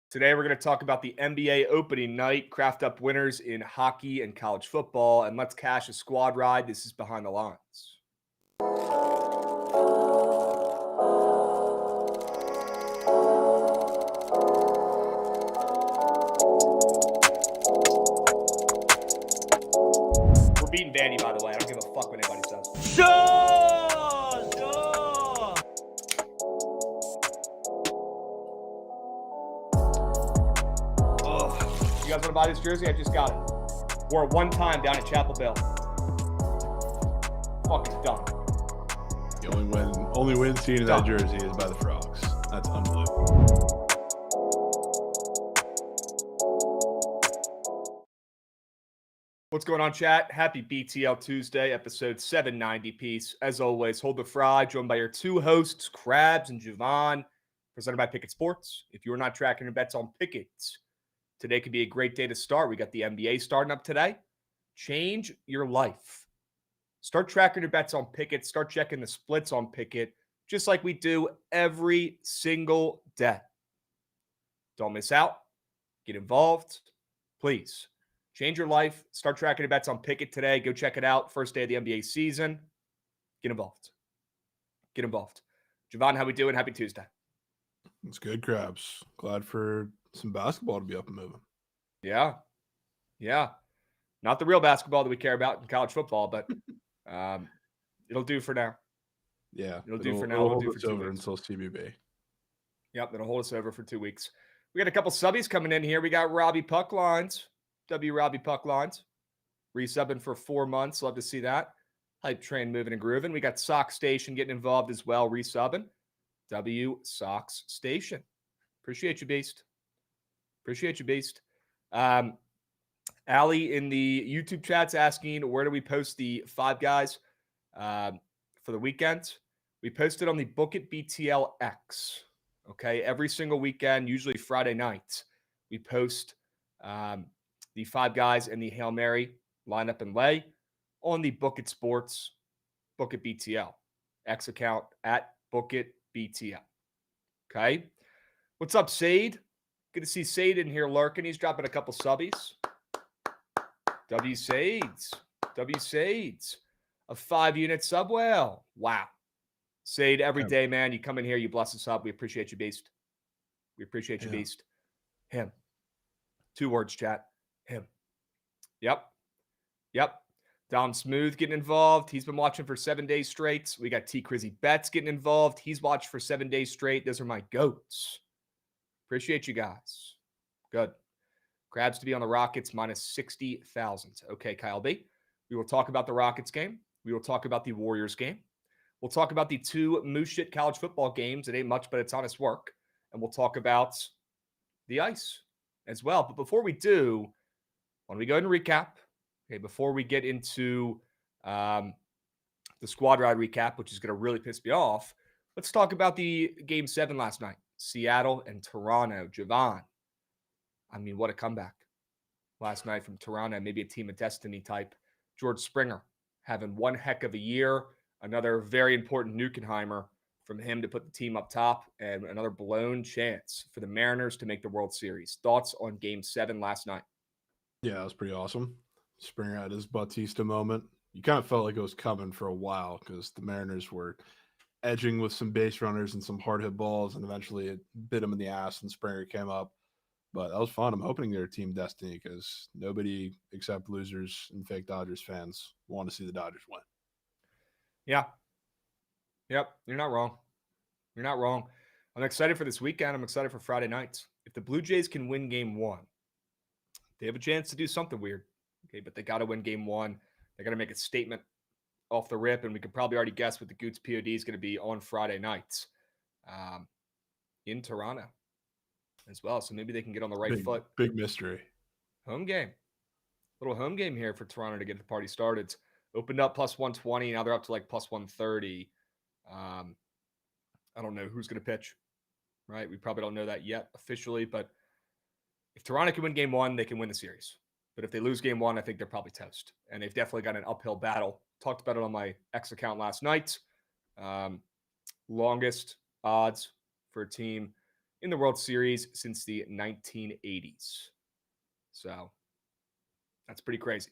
Today, we're going to talk about the NBA opening night, craft up winners in hockey and college football, and let's cash a squad ride. This is Behind the Lines. We're beating Vandy, by the way. I don't give a fuck what anybody says. Sure. You guys want to buy this jersey? I just got it. Wore it one time down at Chapel Hill. Fucking done. The only win seen in that jersey is by the Frogs. That's unbelievable. What's going on, chat? Happy BTL Tuesday, episode 790 piece. As always, hold the fry, joined by your two hosts, Krabs and Jovan, presented by Bookit Sports. If you're not tracking your bets on Bookit, today could be a great day to start. We got the NBA starting up today. Change your life. Start tracking your bets on Bookit. Start checking the splits on Bookit, just like we do every single day. Don't miss out. Get involved. Please. Change your life. Start tracking your bets on Bookit today. Go check it out. First day of the NBA season. Get involved. Get involved. Jovan, how we doing? Happy Tuesday. It's good, Krabs. Glad for some basketball to be up and moving. Yeah. Not the real basketball that we care about in college football, but it'll do for now. Yeah. It'll do for now. It'll do for 2 weeks. Until CBB. Yep, it'll hold us over for 2 weeks. We got a couple subbies coming in here. We got Robbie Pucklines. Robbie Pucklines. Resubbing for 4 months. Love to see that. Hype train moving and grooving. We got Sox Station getting involved as well. Resubbing. Sox Station. Appreciate you, Beast. Allie in the YouTube chat's asking, where do we post the five guys for the weekend? We post it on the Bookit BTL X. Okay, every single weekend, usually Friday nights, we post the five guys and the Hail Mary lineup and lay on the Bookit Sports, Bookit BTL X account at Bookit BTL. Okay, what's up, Sade? Good to see Sade in here lurking. He's dropping a couple subbies. W Sades. A 5-unit sub whale. Wow. Sade, every day, man. You come in here, you bless us up. We appreciate you, Beast. Beast. Him. 2 words, chat. Him. Yep. Dom Smooth getting involved. He's been watching for 7 days straight. We got T. Crizzy Betts getting involved. He's watched for 7 days straight. Those are my goats. Appreciate you guys. Good. Krabs to be on the Rockets minus 60,000. Okay, Kyle B. We will talk about the Rockets game. We will talk about the Warriors game. We'll talk about the 2 moose shit college football games. It ain't much, but it's honest work. And we'll talk about the ice as well. But before we do, when we go ahead and recap, okay, before we get into the squad ride recap, which is going to really piss me off, let's talk about the Game 7 last night. Seattle and Toronto. Jovan. I mean, what a comeback last night from Toronto. Maybe a team of destiny type. George Springer having one heck of a year. Another very important Nukenheimer from him to put the team up top. And another blown chance for the Mariners to make the World Series. Thoughts on Game 7 last night? Yeah, that was pretty awesome. Springer had his Bautista moment. You kind of felt like it was coming for a while because the Mariners were edging with some base runners and some hard hit balls, and eventually it bit him in the ass and Springer came up. But that was fun. I'm hoping they're team destiny because nobody except losers and fake Dodgers fans want to see the Dodgers win. Yeah. Yep. You're not wrong. I'm excited for this weekend. I'm excited for Friday nights. If the Blue Jays can win Game 1, they have a chance to do something weird. Okay, but they got to win Game 1. They got to make a statement off the rip, and we could probably already guess what the Goots POD is going to be on Friday nights in Toronto as well. So maybe they can get on the right foot. Big mystery. Home game. Little home game here for Toronto to get the party started. Opened up plus 120. Now they're up to like plus 130. I don't know who's going to pitch, right? We probably don't know that yet officially, but if Toronto can win Game 1, they can win the series. But if they lose Game 1, I think they're probably toast. And they've definitely got an uphill battle. Talked about it on my X account last night. Longest odds for a team in the World Series since the 1980s. So that's pretty crazy,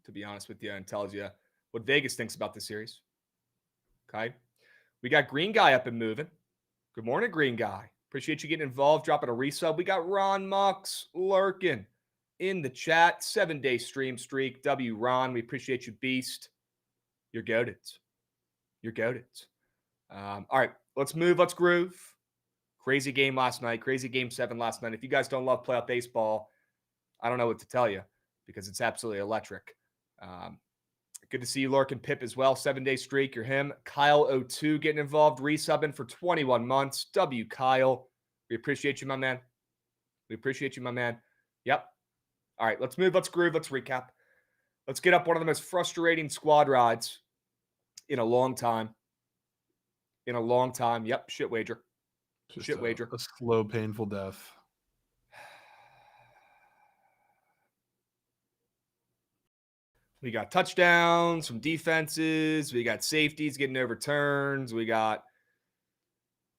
to be honest with you, and tells you what Vegas thinks about the series. Okay. We got Green Guy up and moving. Good morning, Green Guy. Appreciate you getting involved, dropping a resub. We got Ron Mux lurking in the chat. 7-day stream streak. W Ron, we appreciate you, beast. You're goated. You're goated. All right, let's move. Let's groove. Crazy game last night. Crazy game 7 last night. If you guys don't love playoff baseball, I don't know what to tell you because it's absolutely electric. Good to see you, Lurk and Pip as well. 7-day streak. You're him. Kyle02 getting involved, resubbing for 21 months. W Kyle. We appreciate you, my man. We appreciate you, my man. Yep. All right, let's move. Let's groove. Let's recap. Let's get up one of the most frustrating squad rides in a long time. In a long time. Yep. Shit wager. Just Shit wager. A slow, painful death. We got touchdowns, some defenses. We got safeties getting overturns. We got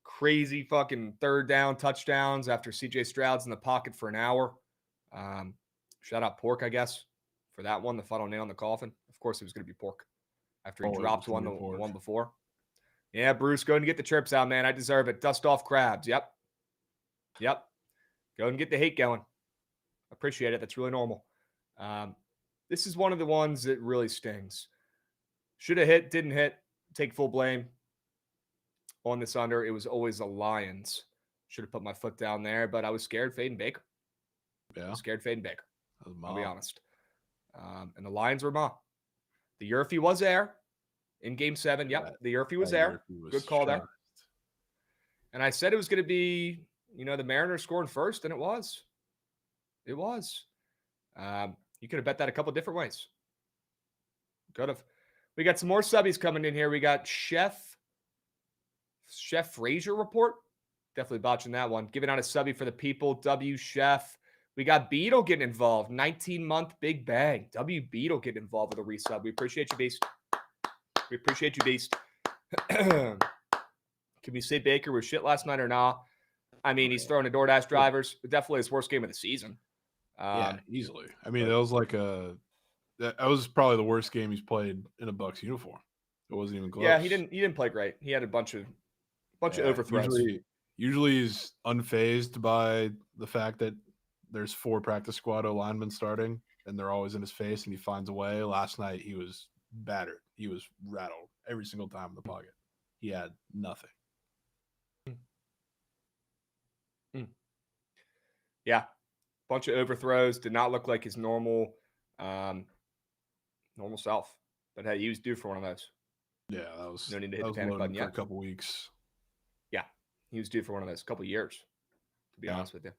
crazy fucking third down touchdowns after CJ Stroud's in the pocket for an hour. Shout out Pork, I guess, for that one, the final nail in the coffin. Of course, it was going to be Pork after he dropped one the one before. Yeah, Bruce, go and get the chirps out, man. I deserve it. Dust off Krabs. Yep. Yep. Go and get the hate going. Appreciate it. That's really normal. This is one of the ones that really stings. Should have hit, didn't hit. Take full blame on this under. It was always the Lions. Should have put my foot down there, but I was scared fading Baker. Yeah. I was scared fading Baker. I'll be honest. And the Lions were ma. The Yurfie was there in game 7. Yep, the Yurfie was there. Good call there. And I said it was going to be, the Mariners scoring first, and it was. It was. You could have bet that a couple different ways. Could have. We got some more subbies coming in here. We got Chef Frazier report. Definitely botching that one. Giving out a subby for the people. W Chef. We got Beetle getting involved. 19-month big bang. W Beetle getting involved with a resub. We appreciate you, Beast. We appreciate you, Beast. Can we say Baker was shit last night or not? I mean, he's throwing to DoorDash drivers. Definitely his worst game of the season. Yeah, easily. I mean, that was probably the worst game he's played in a Bucks uniform. It wasn't even close. Yeah, he didn't play great. He had a bunch of overthrows. Usually he's unfazed by the fact that there's 4 practice squad linemen starting, and they're always in his face, and he finds a way. Last night he was battered. He was rattled every single time in the pocket. He had nothing. Yeah. Bunch of overthrows. Did not look like his normal self. But hey, he was due for one of those. Yeah, that was no need to hit the panic button yet. For a couple weeks. Yeah, he was due for one of those. A couple years, to be honest with you.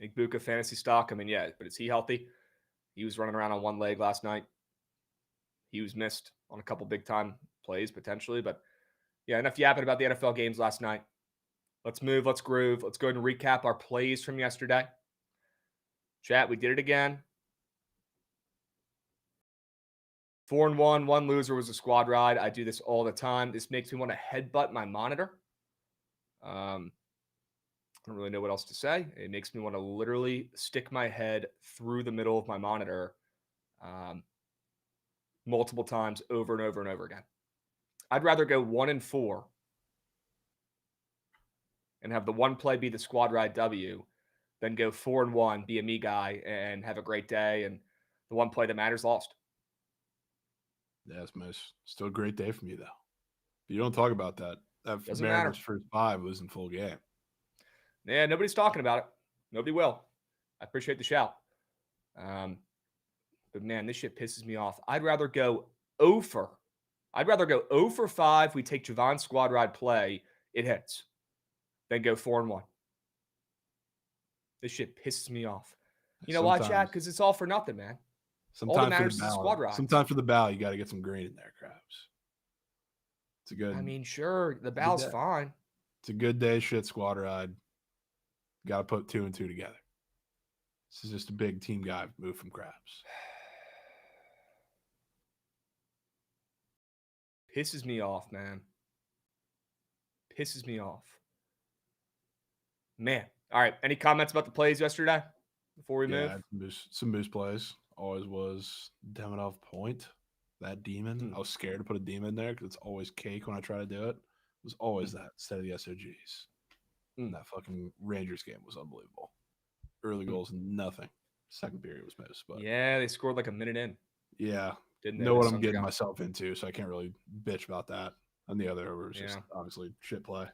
Igbuka fantasy stock. I mean, yeah, but is he healthy? He was running around on one leg last night. He was missed on a couple big time plays potentially, but yeah, enough yapping about the NFL games last night. Let's move. Let's groove. Let's go ahead and recap our plays from yesterday. Chat, we did it again. 4-1, one loser was a squad ride. I do this all the time. This makes me want to headbutt my monitor. I don't really know what else to say. It makes me want to literally stick my head through the middle of my monitor multiple times over and over and over again. I'd rather go 1-4 and have the one play be the squad ride W than go 4-1, be a me guy, and have a great day, and the one play that matters lost. Yeah, it's still a great day for me, though. But you don't talk about that. That Doesn't Mariners' matter. first 5 was in full game. Yeah, nobody's talking about it. Nobody will. I appreciate the shout. But, man, this shit pisses me off. I'd rather go 0 for 5. We take Jovan's squad ride play. It hits. Then go 4-1. This shit pisses me off. You know why, Chad? Because it's all for nothing, man. All that matters is the squad ride. Sometimes for the bow, you got to get some green in there, Krabs. It's a good. I mean, sure, the bow's fine. It's a good day, shit squad ride. Got to put 2 and 2 together. This is just a big team guy move from Krabs. Pisses me off, man. Pisses me off. Man. All right. Any comments about the plays yesterday before we move? Some moose plays. Always was Demidov point. That demon. I was scared to put a demon there because it's always cake when I try to do it. It was always that instead of the SOGs. That fucking Rangers game was unbelievable. Early goals, nothing. Second period was moose. But yeah, they scored like a minute in. Yeah. Didn't know what I'm getting myself into, so I can't really bitch about that. And the other was just obviously shit play.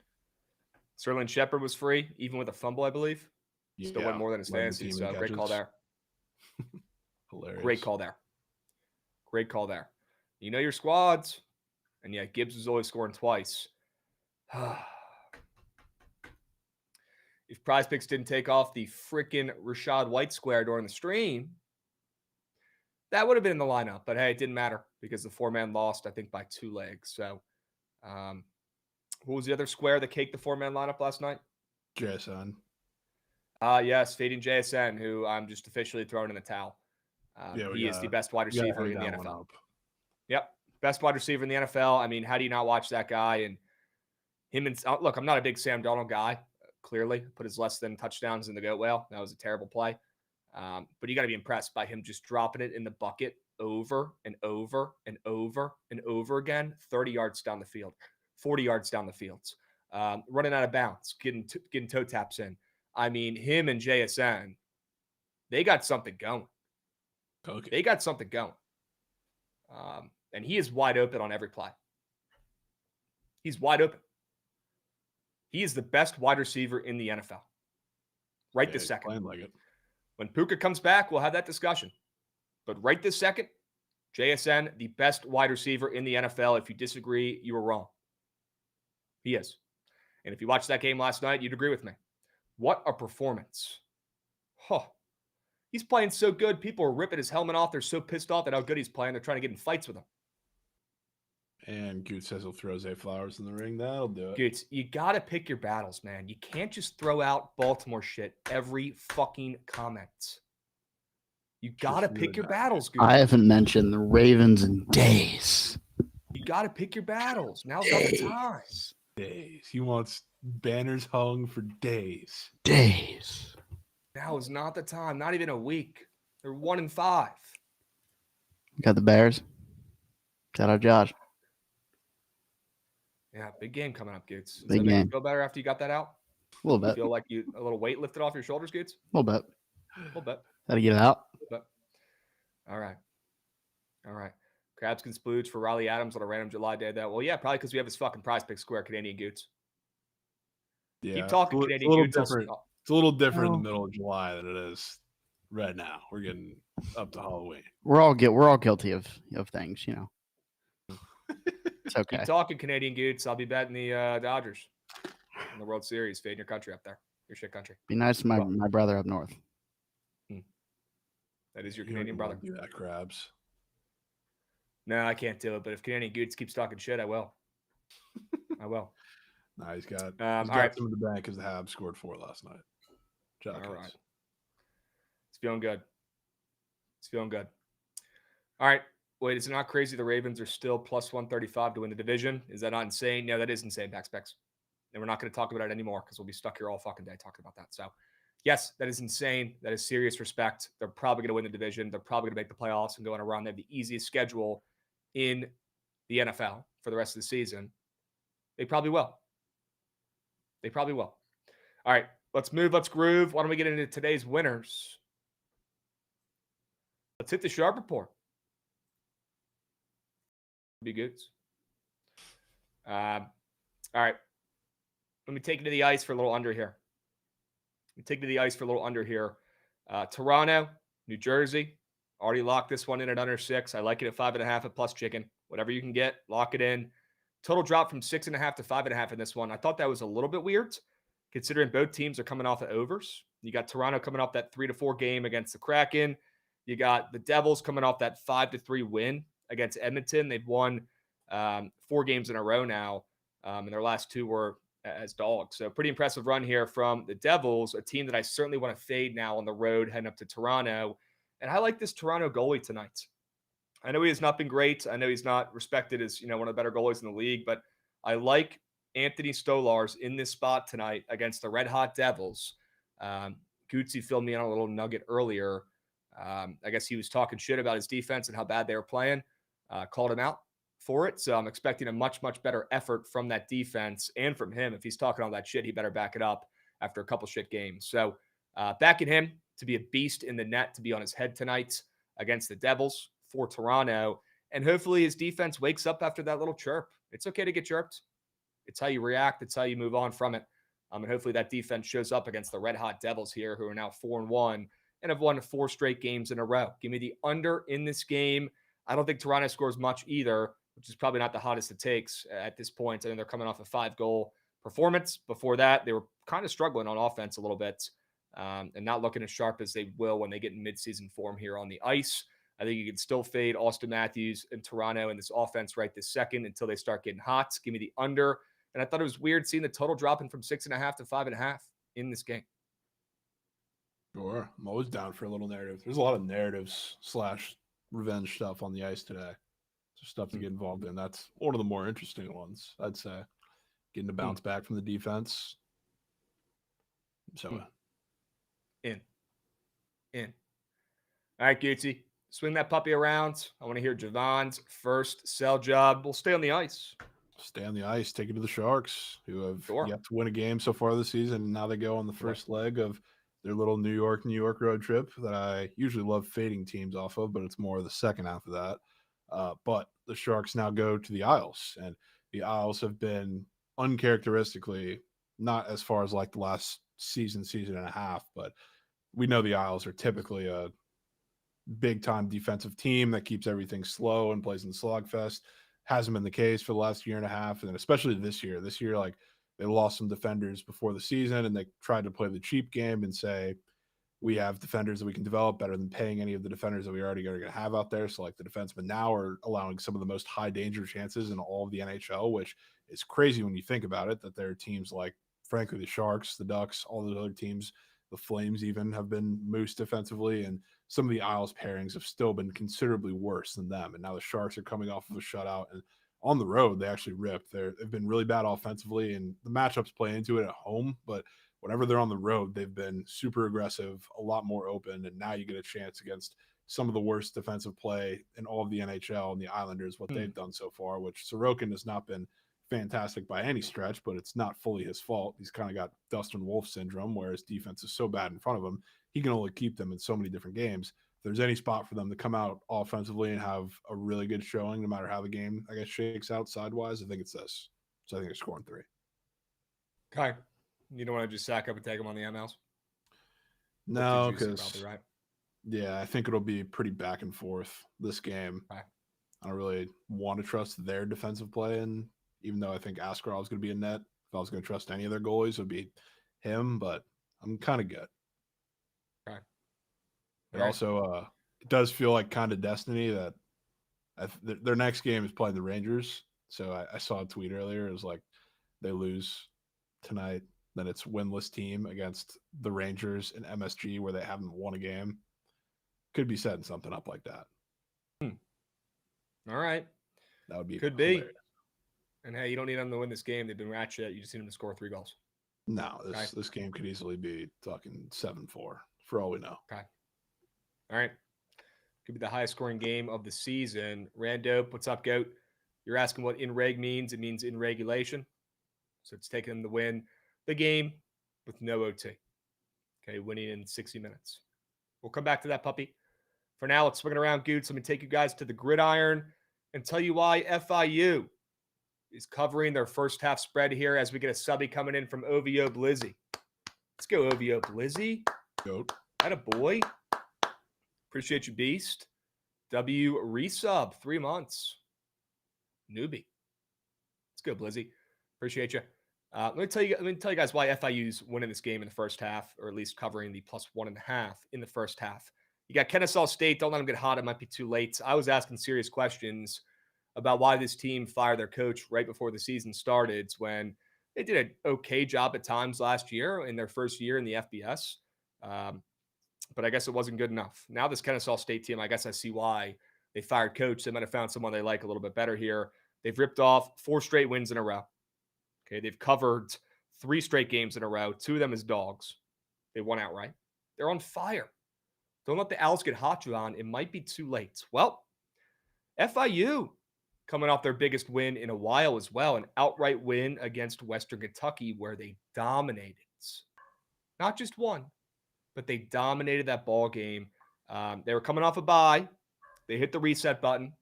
Sterling Shepard was free, even with a fumble, I believe. Still went more than his fantasy, so great call there. Hilarious. Great call there. Great call there. You know your squads. And yeah, Gibbs was always scoring twice. If Prize Picks didn't take off the freaking Rashad White square during the stream, that would have been in the lineup. But hey, it didn't matter because the 4-man lost, I think, by 2 legs. So, who was the other square that caked the 4-man lineup last night? JSN. Yes, fading JSN, who I'm just officially throwing in the towel. He is the best wide receiver in the NFL. Yep, best wide receiver in the NFL. I mean, how do you not watch that guy? And him and look, I'm not a big Sam Darnold guy. Clearly, put his less than touchdowns in the goat whale. That was a terrible play. But you got to be impressed by him just dropping it in the bucket over and over and over and over again, 30 yards down the field, 40 yards down the fields, running out of bounds, getting toe taps in. I mean, him and JSN, they got something going. Okay. They got something going. And he is wide open on every play. He's wide open. He is the best wide receiver in the NFL. Right this second. Playing like it. When Puka comes back, we'll have that discussion. But right this second, JSN, the best wide receiver in the NFL. If you disagree, you were wrong. He is. And if you watched that game last night, you'd agree with me. What a performance. Huh. He's playing so good. People are ripping his helmet off. They're so pissed off at how good he's playing. They're trying to get in fights with him. And Goot says he'll throw Zay Flowers in the ring. That'll do it. Goots, you got to pick your battles, man. You can't just throw out Baltimore shit every fucking comment. You got to pick your battles, Goots. I haven't mentioned the Ravens in days. You got to pick your battles. Now's not the time. Days. He wants banners hung for days. Days. Now is not the time. Not even a week. They're 1-5. Got the Bears. Shout out Josh. Yeah, big game coming up, Goots. Big game. You feel better after you got that out? A little bit. You feel like a little weight lifted off your shoulders, Goots? A little bit. A little bit. Got to get it out. All right. Krabs can splooge for Riley Adams on a random July day. Well, yeah, probably because we have his fucking Prize Pick square Canadian Goots. Yeah, keep talking Canadian Goots. It's a little different in the middle of July than it is right now. We're getting up to Halloween. We're all guilty of things, you know. It's okay. Keep talking Canadian Goots. I'll be betting the Dodgers in the World Series, fading your country up there, your shit country. Be nice to my brother up north. That is your Canadian brother. Do that, Krabs. No, I can't do it. But if Canadian Goots keeps talking shit, I will. I will. Nah, he's got all right. some in the bank because the Habs scored 4 last night. All right. It's feeling good. All right. Wait, is it not crazy the Ravens are still plus 135 to win the division? Is that not insane? No, that is insane, Backspecs. And we're not going to talk about it anymore because we'll be stuck here all fucking day talking about that. So, yes, that is insane. That is serious respect. They're probably going to win the division. They're probably going to make the playoffs and go on a run. They have the easiest schedule in the NFL for the rest of the season. They probably will. All right, let's move. Let's groove. Why don't we get into today's winners? Let's hit the Sharp Report. Be good. All right. Let me take you to the ice for a little under here. Toronto, New Jersey. Already locked this one in at under 6. I like it at 5.5 at plus chicken. Whatever you can get, lock it in. Total drop from 6.5 to 5.5 in this one. I thought that was a little bit weird, considering both teams are coming off of overs. You got Toronto coming off that 3-4 game against the Kraken. You got the Devils coming off that 5-3 win against Edmonton. They've won 4 games in a row now, and their last 2 were as dogs. So pretty impressive run here from the Devils, a team that I certainly want to fade now on the road heading up to Toronto. And I like this Toronto goalie tonight. I know he has not been great. I know he's not respected as, one of the better goalies in the league, but I like Anthony Stolarz in this spot tonight against the Red Hot Devils. Gucci filled me on a little nugget earlier. I guess he was talking shit about his defense and how bad they were playing. Called him out for it. So I'm expecting a much, much better effort from that defense and from him. If he's talking all that shit, he better back it up after a couple shit games. So backing him to be a beast in the net, to be on his head tonight against the Devils for Toronto. And hopefully his defense wakes up after that little chirp. It's okay to get chirped. It's how you react. It's how you move on from it. And hopefully that defense shows up against the Red Hot Devils here, who are now 4-1 and have won 4 straight games in a row. Give me the under in this game. I don't think Toronto scores much either, which is probably not the hottest it takes at this point. I think they're coming off a 5-goal performance. Before that, they were kind of struggling on offense a little bit and not looking as sharp as they will when they get in midseason form here on the ice. I think you can still fade Austin Matthews and Toronto in this offense right this second until they start getting hot. Give me the under. And I thought it was weird seeing the total dropping from 6.5 to 5.5 in this game. Sure. I'm always down for a little narrative. There's a lot of narratives / revenge stuff on the ice today. Just stuff to get involved in. That's one of the more interesting ones, I'd say. Getting to bounce back from the defense. So in. All right, Gucci. Swing that puppy around. I want to hear Jovan's first sell job. We'll stay on the ice. Stay on the ice, take it to the Sharks, who have Sure. yet to win a game so far this season. And now they go on the first leg of their little New York road trip that I usually love fading teams off of, but it's more the second half of that. But the Sharks now go to the Isles, and the Isles have been uncharacteristically, not as far as like the last season and a half, but we know the Isles are typically a big-time defensive team that keeps everything slow and plays in the slogfest. Hasn't been the case for the last year and a half, and especially this year. This year, like, they lost some defenders before the season, and they tried to play the cheap game and say, we have defenders that we can develop better than paying any of the defenders that we already are going to have out there. So, like, the defensemen now are allowing some of the most high-danger chances in all of the NHL, which is crazy when you think about it, that there are teams like, frankly, the Sharks, the Ducks, all those other teams, the Flames even have been moose defensively, and some of the Isles pairings have still been considerably worse than them. And now the Sharks are coming off of a shutout, and on the road, they actually ripped. They've been really bad offensively, and the matchups play into it at home. But whenever they're on the road, they've been super aggressive, a lot more open. And now you get a chance against some of the worst defensive play in all of the NHL and the Islanders, what they've done so far, which Sorokin has not been fantastic by any stretch, but it's not fully his fault. He's kind of got Dustin Wolf syndrome, where his defense is so bad in front of him, he can only keep them in so many different games. If there's any spot for them to come out offensively and have a really good showing, no matter how the game, I guess, shakes out sidewise, I think it's this. So I think they're scoring 3. Okay. You don't want to just sack up and take them on the MLs? No, because probably right. Yeah, I think it'll be pretty back and forth this game. Okay. I don't really want to trust their defensive play, and even though I think Askarov is going to be in net, if I was going to trust any of their goalies, it would be him, but I'm kind of good. Okay. It also it does feel like kind of destiny that their next game is playing the Rangers. So I saw a tweet earlier. It was like they lose tonight, then it's winless team against the Rangers and MSG where they haven't won a game. Could be setting something up like that. All right. That would be Could hilarious. be. And hey, you don't need them to win this game. They've been ratchet. You just need them to score 3 goals. No, this game could easily be talking 7-4 for all we know. Okay. All right. Could be the highest scoring game of the season. Randope, what's up, Goat? You're asking what in reg means. It means in regulation. So it's taking them to win the game with no OT. Okay, winning in 60 minutes. We'll come back to that, puppy. For now, let's swing it around, Goots. Let me take you guys to the gridiron and tell you why FIU is covering their first half spread here as we get a subby coming in from OVO Blizzy. Let's go, OVO Blizzy. Goat. Atta boy. Appreciate you, Beast. W resub, 3 months. Newbie. Let's go, Blizzy. Appreciate you. Let me tell you guys why FIU's winning this game in the first half, or at least covering the +1.5 in the first half. You got Kennesaw State. Don't let them get hot. It might be too late. I was asking serious questions about why this team fired their coach right before the season started, when they did an okay job at times last year in their first year in the FBS. But I guess it wasn't good enough. Now this Kennesaw State team, I guess I see why they fired coach. They might have found someone they like a little bit better here. They've ripped off 4 straight wins in a row. Okay, they've covered 3 straight games in a row. 2 of them as dogs. They won outright. They're on fire. Don't let the Owls get hot, Jovan. It might be too late. Well, FIU coming off their biggest win in a while as well, an outright win against Western Kentucky where they dominated. Not just one, but they dominated that ball game. They were coming off a bye. They hit the reset button,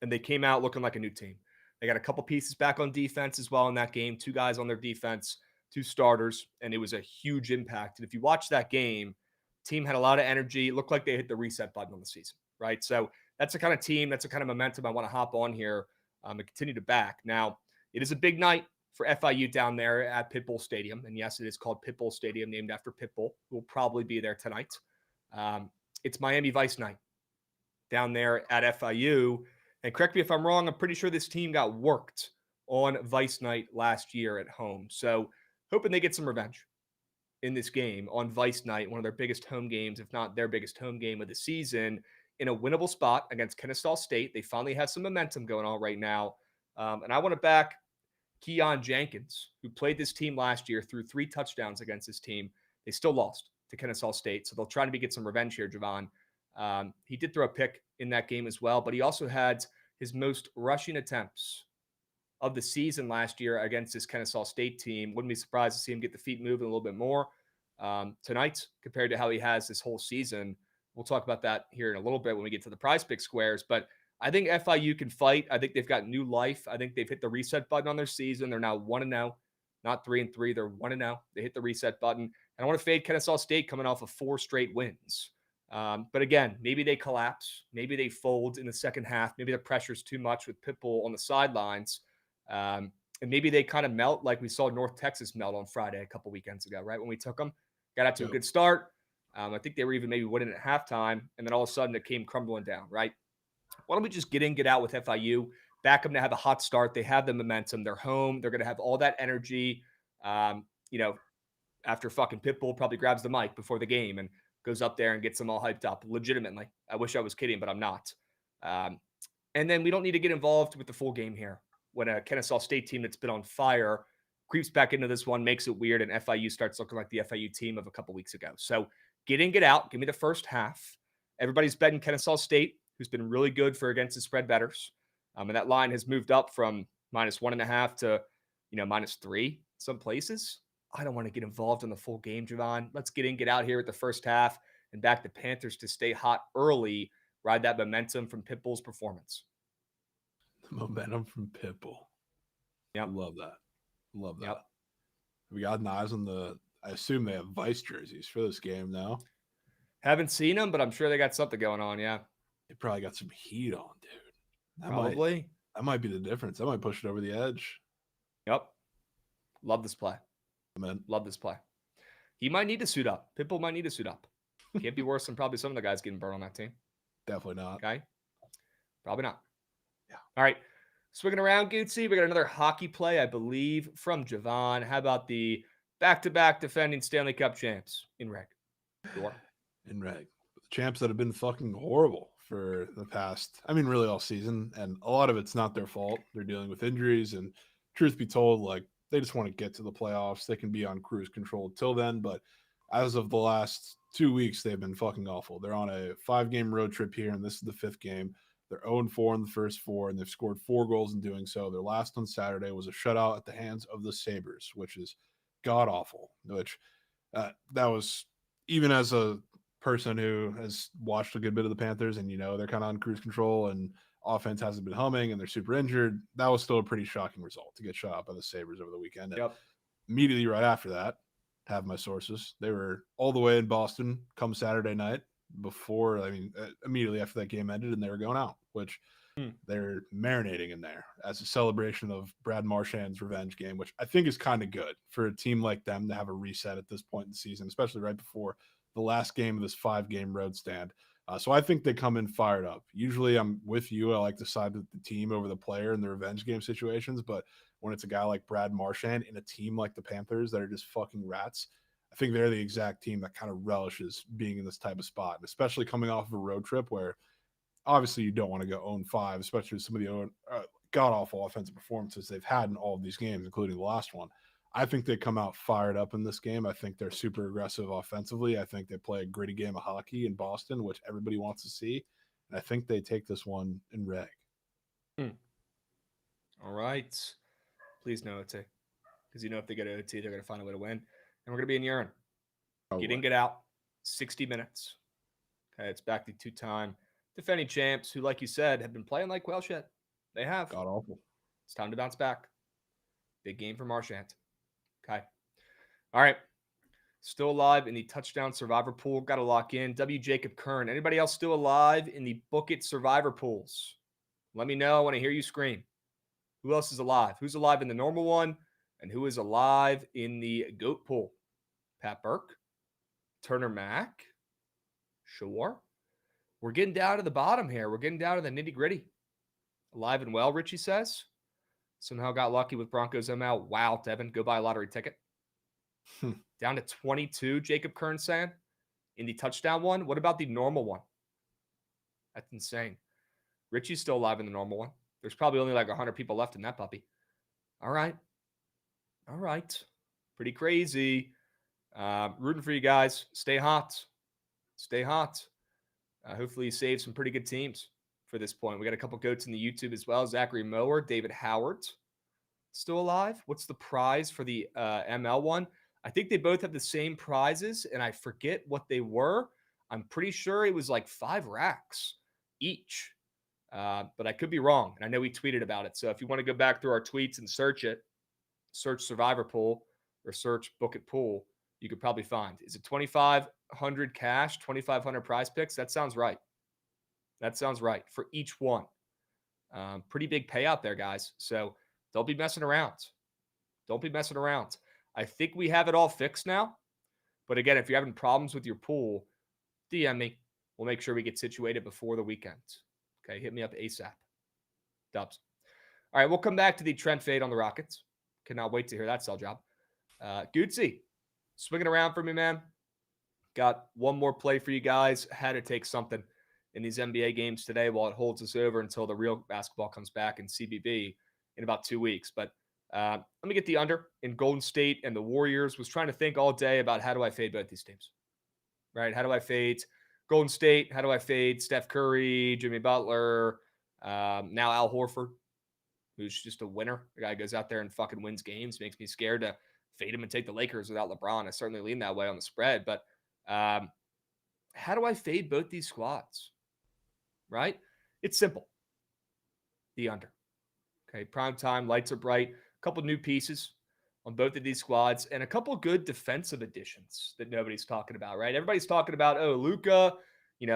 and they came out looking like a new team. They got a couple pieces back on defense as well in that game. 2 guys on their defense, 2 starters, and it was a huge impact. And if you watch that game, team had a lot of energy. It looked like they hit the reset button on the season, right? So that's the kind of team, that's the kind of momentum I want to hop on here and continue to back. Now, it is a big night for FIU down there at Pitbull Stadium. And yes, it is called Pitbull Stadium, named after Pitbull, who will probably be there tonight. It's Miami Vice night down there at FIU. And correct me if I'm wrong, I'm pretty sure this team got worked on Vice night last year at home. So hoping they get some revenge in this game on Vice night, one of their biggest home games, if not their biggest home game of the season, in a winnable spot against Kennesaw State. They finally have some momentum going on right now. And I want to back Keon Jenkins, who played this team last year, threw 3 touchdowns against this team. They still lost to Kennesaw State, so they'll try to get some revenge here, Jovan. He did throw a pick in that game as well, but he also had his most rushing attempts of the season last year against this Kennesaw State team. Wouldn't be surprised to see him get the feet moving a little bit more tonight compared to how he has this whole season. We'll talk about that here in a little bit when we get to the prize pick squares, but I think FIU can fight. I think they've got new life. I think they've hit the reset button on their season. They're now 1-0, not 3-3. They're 1-0. They hit the reset button. And I want to fade Kennesaw State coming off of 4 straight wins. But again, maybe they collapse. Maybe they fold in the second half. Maybe the pressure's too much with Pitbull on the sidelines. And maybe they kind of melt like we saw North Texas melt on Friday a couple weekends ago, right? When we took them, got out to a good start. I think they were even maybe winning at halftime. And then all of a sudden it came crumbling down, right? Why don't we just get in, get out with FIU, back them to have a hot start. They have the momentum. They're home. They're going to have all that energy. After fucking Pitbull probably grabs the mic before the game and goes up there and gets them all hyped up legitimately. I wish I was kidding, but I'm not. And then we don't need to get involved with the full game here. When a Kennesaw State team that's been on fire creeps back into this one, makes it weird, and FIU starts looking like the FIU team of a couple weeks ago. So get in, get out. Give me the first half. Everybody's betting Kennesaw State, who's been really good for against the spread bettors. And that line has moved up from -1.5 to, -3 some places. I don't want to get involved in the full game, Jovan. Let's get in, get out here at the first half and back the Panthers to stay hot early, ride that momentum from Pitbull's performance. The momentum from Pitbull. Yeah. Love that. Love that. Yep. We got eyes on I assume they have Vice jerseys for this game now. Haven't seen them, but I'm sure they got something going on, yeah. They probably got some heat on, dude. Probably. That might be the difference. That might push it over the edge. Yep. Love this play. Man. Love this play. He might need to suit up. Pitbull might need to suit up. Can't be worse than probably some of the guys getting burned on that team. Definitely not. Okay. Probably not. Yeah. All right. Swinging around, Gootsy. We got another hockey play, I believe, from Jovan. How about the back-to-back defending Stanley Cup champs in reg? In reg. The champs that have been fucking horrible for the past, really all season. And a lot of it's not their fault. They're dealing with injuries. And truth be told, they just want to get to the playoffs. They can be on cruise control till then. But as of the last 2 weeks, they've been fucking awful. They're on a 5-game road trip here, and this is the 5th game. They're 0-4 in the first 4, and they've scored 4 goals in doing so. Their last on Saturday was a shutout at the hands of the Sabres, which is god-awful, which that was, even as a person who has watched a good bit of the Panthers and, they're kind of on cruise control and offense hasn't been humming and they're super injured, that was still a pretty shocking result to get shut out by the Sabres over the weekend. Yep. Immediately right after that, have my sources, they were all the way in Boston come Saturday night immediately after that game ended, and they were going out, which they're marinating in there as a celebration of Brad Marchand's revenge game, which I think is kind of good for a team like them to have a reset at this point in the season, especially right before the last game of this 5-game road stand. So I think they come in fired up. Usually I'm with you. I like to side with the team over the player in the revenge game situations, but when it's a guy like Brad Marchand in a team like the Panthers that are just fucking rats, I think they're the exact team that kind of relishes being in this type of spot, and especially coming off of a road trip where obviously you don't want to go 0-5, especially with some of the god-awful offensive performances they've had in all of these games, including the last one. I think they come out fired up in this game. I think they're super aggressive offensively. I think they play a gritty game of hockey in Boston, which everybody wants to see. And I think they take this one in reg. All right. Please no OT. Because if they get an OT, they're going to find a way to win. And we're going to be in urine. Get in, get out. 60 minutes. Okay, it's back to two-time defending champs who, like you said, have been playing like well shit. They have. God awful. It's time to bounce back. Big game for Marchand. Okay. All right. Still alive in the touchdown survivor pool. Got to lock in. W. Jacob Kern. Anybody else still alive in the Bookit survivor pools? Let me know. I want to hear you scream. Who else is alive? Who's alive in the normal one? And who is alive in the GOAT pool? Pat Burke? Turner Mack? Sure. We're getting down to the bottom here. We're getting down to the nitty gritty. Alive and well, Richie says. Somehow got lucky with Broncos ML. Wow, Devin, go buy a lottery ticket. Down to 22, Jacob Kern saying, in the touchdown one. What about the normal one? That's insane. Richie's still alive in the normal one. There's probably only like 100 people left in that puppy. All right. Pretty crazy. Rooting for you guys. Stay hot. Hopefully you save some pretty good teams for this point. We got a couple goats in the YouTube as well. Zachary Mower, David Howard, still alive. What's the prize for the ML one? I think they both have the same prizes, and I forget what they were. I'm pretty sure it was like 5 racks each, but I could be wrong. And I know we tweeted about it. So if you want to go back through our tweets and search Survivor Pool or search Bookit Pool, you could probably find. Is it 2,500 cash, 2,500 prize picks? That sounds right. For each one. Pretty big payout there, guys. So don't be messing around. I think we have it all fixed now. But again, if you're having problems with your pool, DM me. We'll make sure we get situated before the weekend. Okay, hit me up ASAP. Dubs. All right, we'll come back to the Trent fade on the Rockets. Cannot wait to hear that sell job. Gootsy, swinging around for me, man. Got one more play for you guys. Had to take something in these NBA games today while it holds us over until the real basketball comes back in CBB in about 2 weeks. But let me get the under in Golden State and the Warriors. Was trying to think all day about how do I fade both these teams, right? How do I fade Golden State? How do I fade Steph Curry, Jimmy Butler, now Al Horford, who's just a winner. The guy goes out there and fucking wins games. Makes me scared to fade him and take the Lakers without LeBron. I certainly lean that way on the spread. But how do I fade both these squads, right? It's simple. The under. Okay, prime time, lights are bright. A couple new pieces on both of these squads and a couple good defensive additions that nobody's talking about, right? Everybody's talking about, Luka,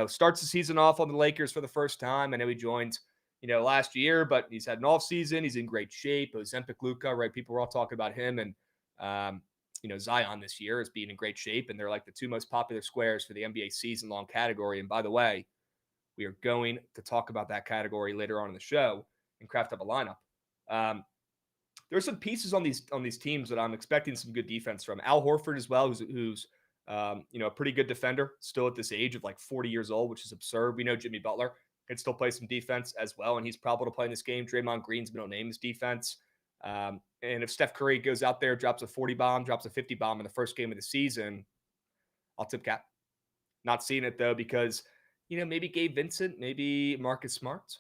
starts the season off on the Lakers for the first time. I know he joined, last year, but he's had an off season. He's in great shape. Ozempic Luka, right? People were all talking about him and, Zion this year as being in great shape. And they're like the 2 most popular squares for the NBA season long category. And by the way, we are going to talk about that category later on in the show and craft up a lineup. There's some pieces on these teams that I'm expecting some good defense from. Al Horford as well, who's a pretty good defender still at this age of like 40 years old, which is absurd. We know Jimmy Butler can still play some defense as well, and he's probable to play in this game. Draymond Green's middle name is defense. And if Steph Curry goes out there, drops a 40 bomb, drops a 50 bomb in the first game of the season, I'll tip cap. Not seeing it though because, maybe Gabe Vincent, maybe Marcus Smart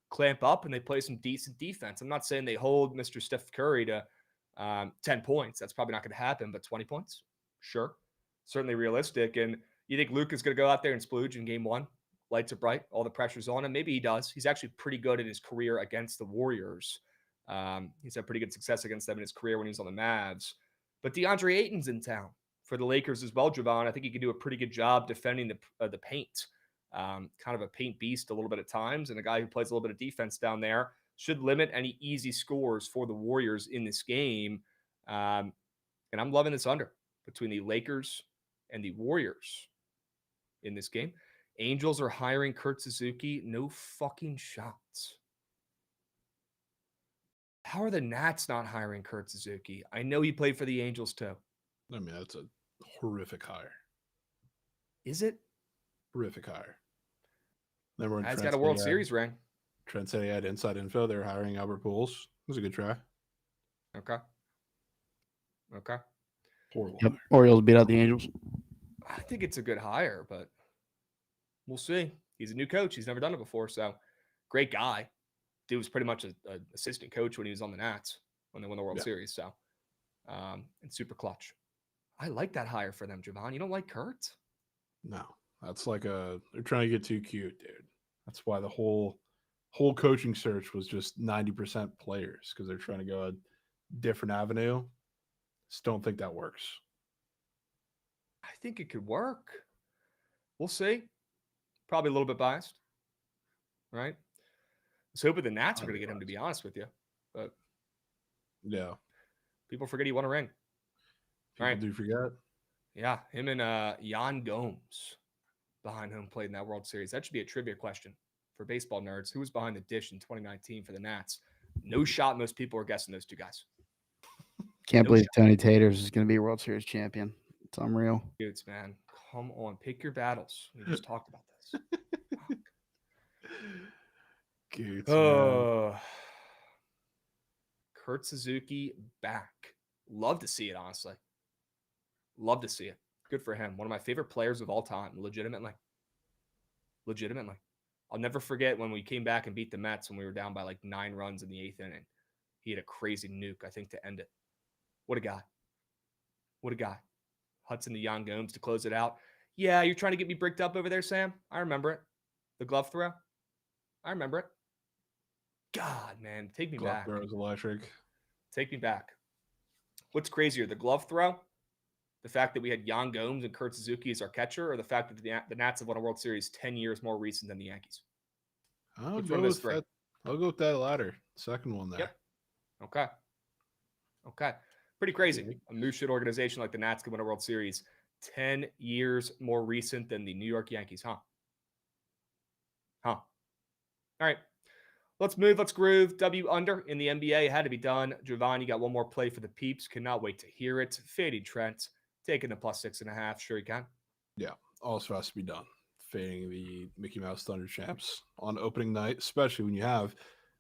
clamp up and they play some decent defense. I'm not saying they hold Mr. Steph Curry to 10 points. That's probably not going to happen, but 20 points, sure. Certainly realistic. And you think Luka's going to go out there and splooge in game 1? Lights are bright. All the pressure's on him. Maybe he does. He's actually pretty good in his career against the Warriors. He's had pretty good success against them in his career when he was on the Mavs. But DeAndre Ayton's in town for the Lakers as well, Jovan. I think he can do a pretty good job defending the paint. Kind of a paint beast a little bit at times, and a guy who plays a little bit of defense down there should limit any easy scores for the Warriors in this game. And I'm loving this under between the Lakers and the Warriors in this game. Angels are hiring Kurt Suzuki. No fucking shots. How are the Nats not hiring Kurt Suzuki? I know he played for the Angels too. I mean, that's a horrific hire. Is it? Horrific hire. He's got a World Series ring. Trent said he had inside info. They're hiring Albert Pujols. It was a good try. Okay. Horrible. Yep. Orioles beat out the Angels. I think it's a good hire, but we'll see. He's a new coach. He's never done it before. So great guy. Dude was pretty much an assistant coach when he was on the Nats when they won the World Series. So, and super clutch. I like that hire for them, Jovan. You don't like Kurt? No, that's like they're trying to get too cute, dude. That's why the whole coaching search was just 90% players because they're trying to go a different avenue. Just don't think that works. I think it could work. We'll see. Probably a little bit biased, right? Let's hope the Nats are going to get him, to be honest with you. But yeah, people forget he won a ring. People do forget. Yeah, him and Jan Gomes behind home plate in that World Series. That should be a trivia question for baseball nerds. Who was behind the dish in 2019 for the Nats? No shot. Most people are guessing those two guys. Can't believe Tony Taters is going to be a World Series champion. It's unreal. Dudes, man, come on. Pick your battles. We just talked about this. Cute, Kurt Suzuki back. Love to see it, honestly. Love to see it. Good for him. One of my favorite players of all time. Legitimately. I'll never forget when we came back and beat the Mets when we were down by like 9 runs in the 8th inning. He had a crazy nuke, I think, to end it. What a guy. Hudson to Jan Gomes to close it out. Yeah, you're trying to get me bricked up over there, Sam? I remember it. The glove throw. I remember it. God, man. Take me back. Glove throw is electric. Take me back. What's crazier, the glove throw? The fact that we had Jan Gomes and Kurt Suzuki as our catcher, or the fact that the Nats have won a World Series 10 years more recent than the Yankees? I'll go with that latter. Second one there. Yep. Okay. Pretty crazy. A moose shit organization like the Nats can win a World Series 10 years more recent than the New York Yankees, huh? All right. Let's move. Let's groove. W under in the NBA had to be done. Jovan, you got one more play for the peeps. Cannot wait to hear it. Fading Trent, taking the +6.5. Sure you can. Yeah, also has to be done. Fading the Mickey Mouse Thunder champs on opening night, especially when you have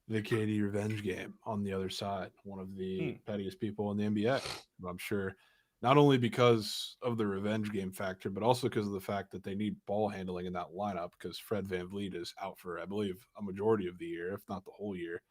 the KD revenge game on the other side. One of the pettiest people in the NBA. I'm sure not only because of the revenge game factor, but also because of the fact that they need ball handling in that lineup because Fred VanVleet is out for, I believe, a majority of the year, if not the whole year.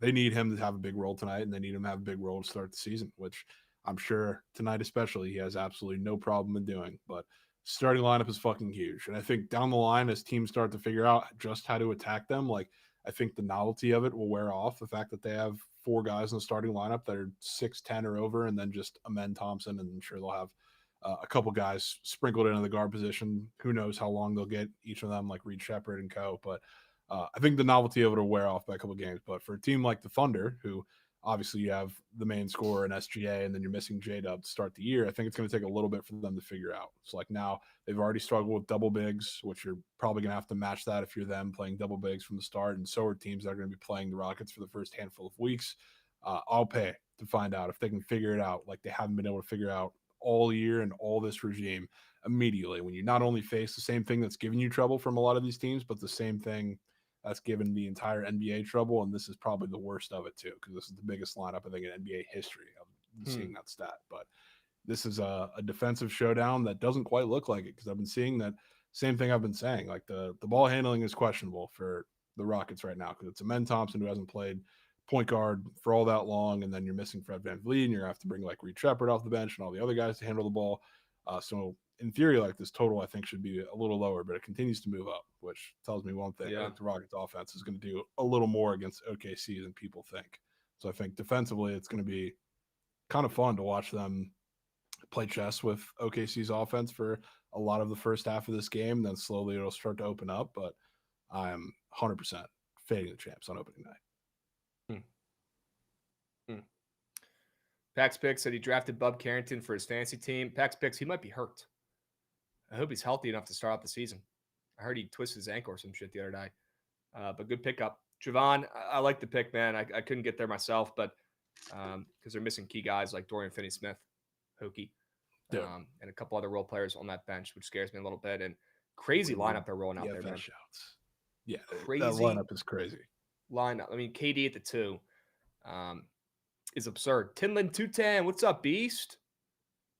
They need him to have a big role tonight, and they need him to have a big role to start the season, which I'm sure tonight especially he has absolutely no problem in doing. But starting lineup is fucking huge. And I think down the line, as teams start to figure out just how to attack them, like I think the novelty of it will wear off. The fact that they have 4 guys in the starting lineup that are 6'10" or over, and then just Amen Thompson, and I'm sure they'll have a couple guys sprinkled into the guard position. Who knows how long they'll get each of them, like Reed Shepherd and co. But I think the novelty of it will wear off by a couple games. But for a team like the Thunder, who obviously you have the main scorer in SGA, and then you're missing J-Dub to start the year, I think it's going to take a little bit for them to figure out. So like now they've already struggled with double bigs, which you're probably going to have to match that if you're them playing double bigs from the start. And so are teams that are going to be playing the Rockets for the first handful of weeks. I'll pay to find out if they can figure it out like they haven't been able to figure out all year and all this regime immediately. When you not only face the same thing that's giving you trouble from a lot of these teams, but the same thing that's given the entire NBA trouble, and this is probably the worst of it too, because this is the biggest lineup I think in NBA history of seeing that stat. But this is a defensive showdown that doesn't quite look like it, because I've been seeing that same thing I've been saying. Like the ball handling is questionable for the Rockets right now, because it's Amen Thompson who hasn't played point guard for all that long, and then you're missing Fred VanVleet, and you're going to have to bring like Reed Shepherd off the bench and all the other guys to handle the ball. So in theory, like this total, I think should be a little lower, but it continues to move up, which tells me one thing. I think the Rockets offense is going to do a little more against OKC than people think. So I think defensively, it's going to be kind of fun to watch them play chess with OKC's offense for a lot of the first half of this game. Then slowly it'll start to open up, but I'm 100% fading the champs on opening night. Pax Pick said he drafted Bub Carrington for his fantasy team. Pax Picks, he might be hurt. I hope he's healthy enough to start out the season. I heard he twisted his ankle or some shit the other day. But good pickup. Jovan, I like the pick, man. I couldn't get there myself, but because they're missing key guys like Dorian Finney-Smith, Hokie, and a couple other role players on that bench, which scares me a little bit. And crazy lineup they're rolling out there, man. Yeah, Crazy that lineup is crazy. lineup. I mean, KD at the 2 is absurd. Tinlin 210, what's up, Beast?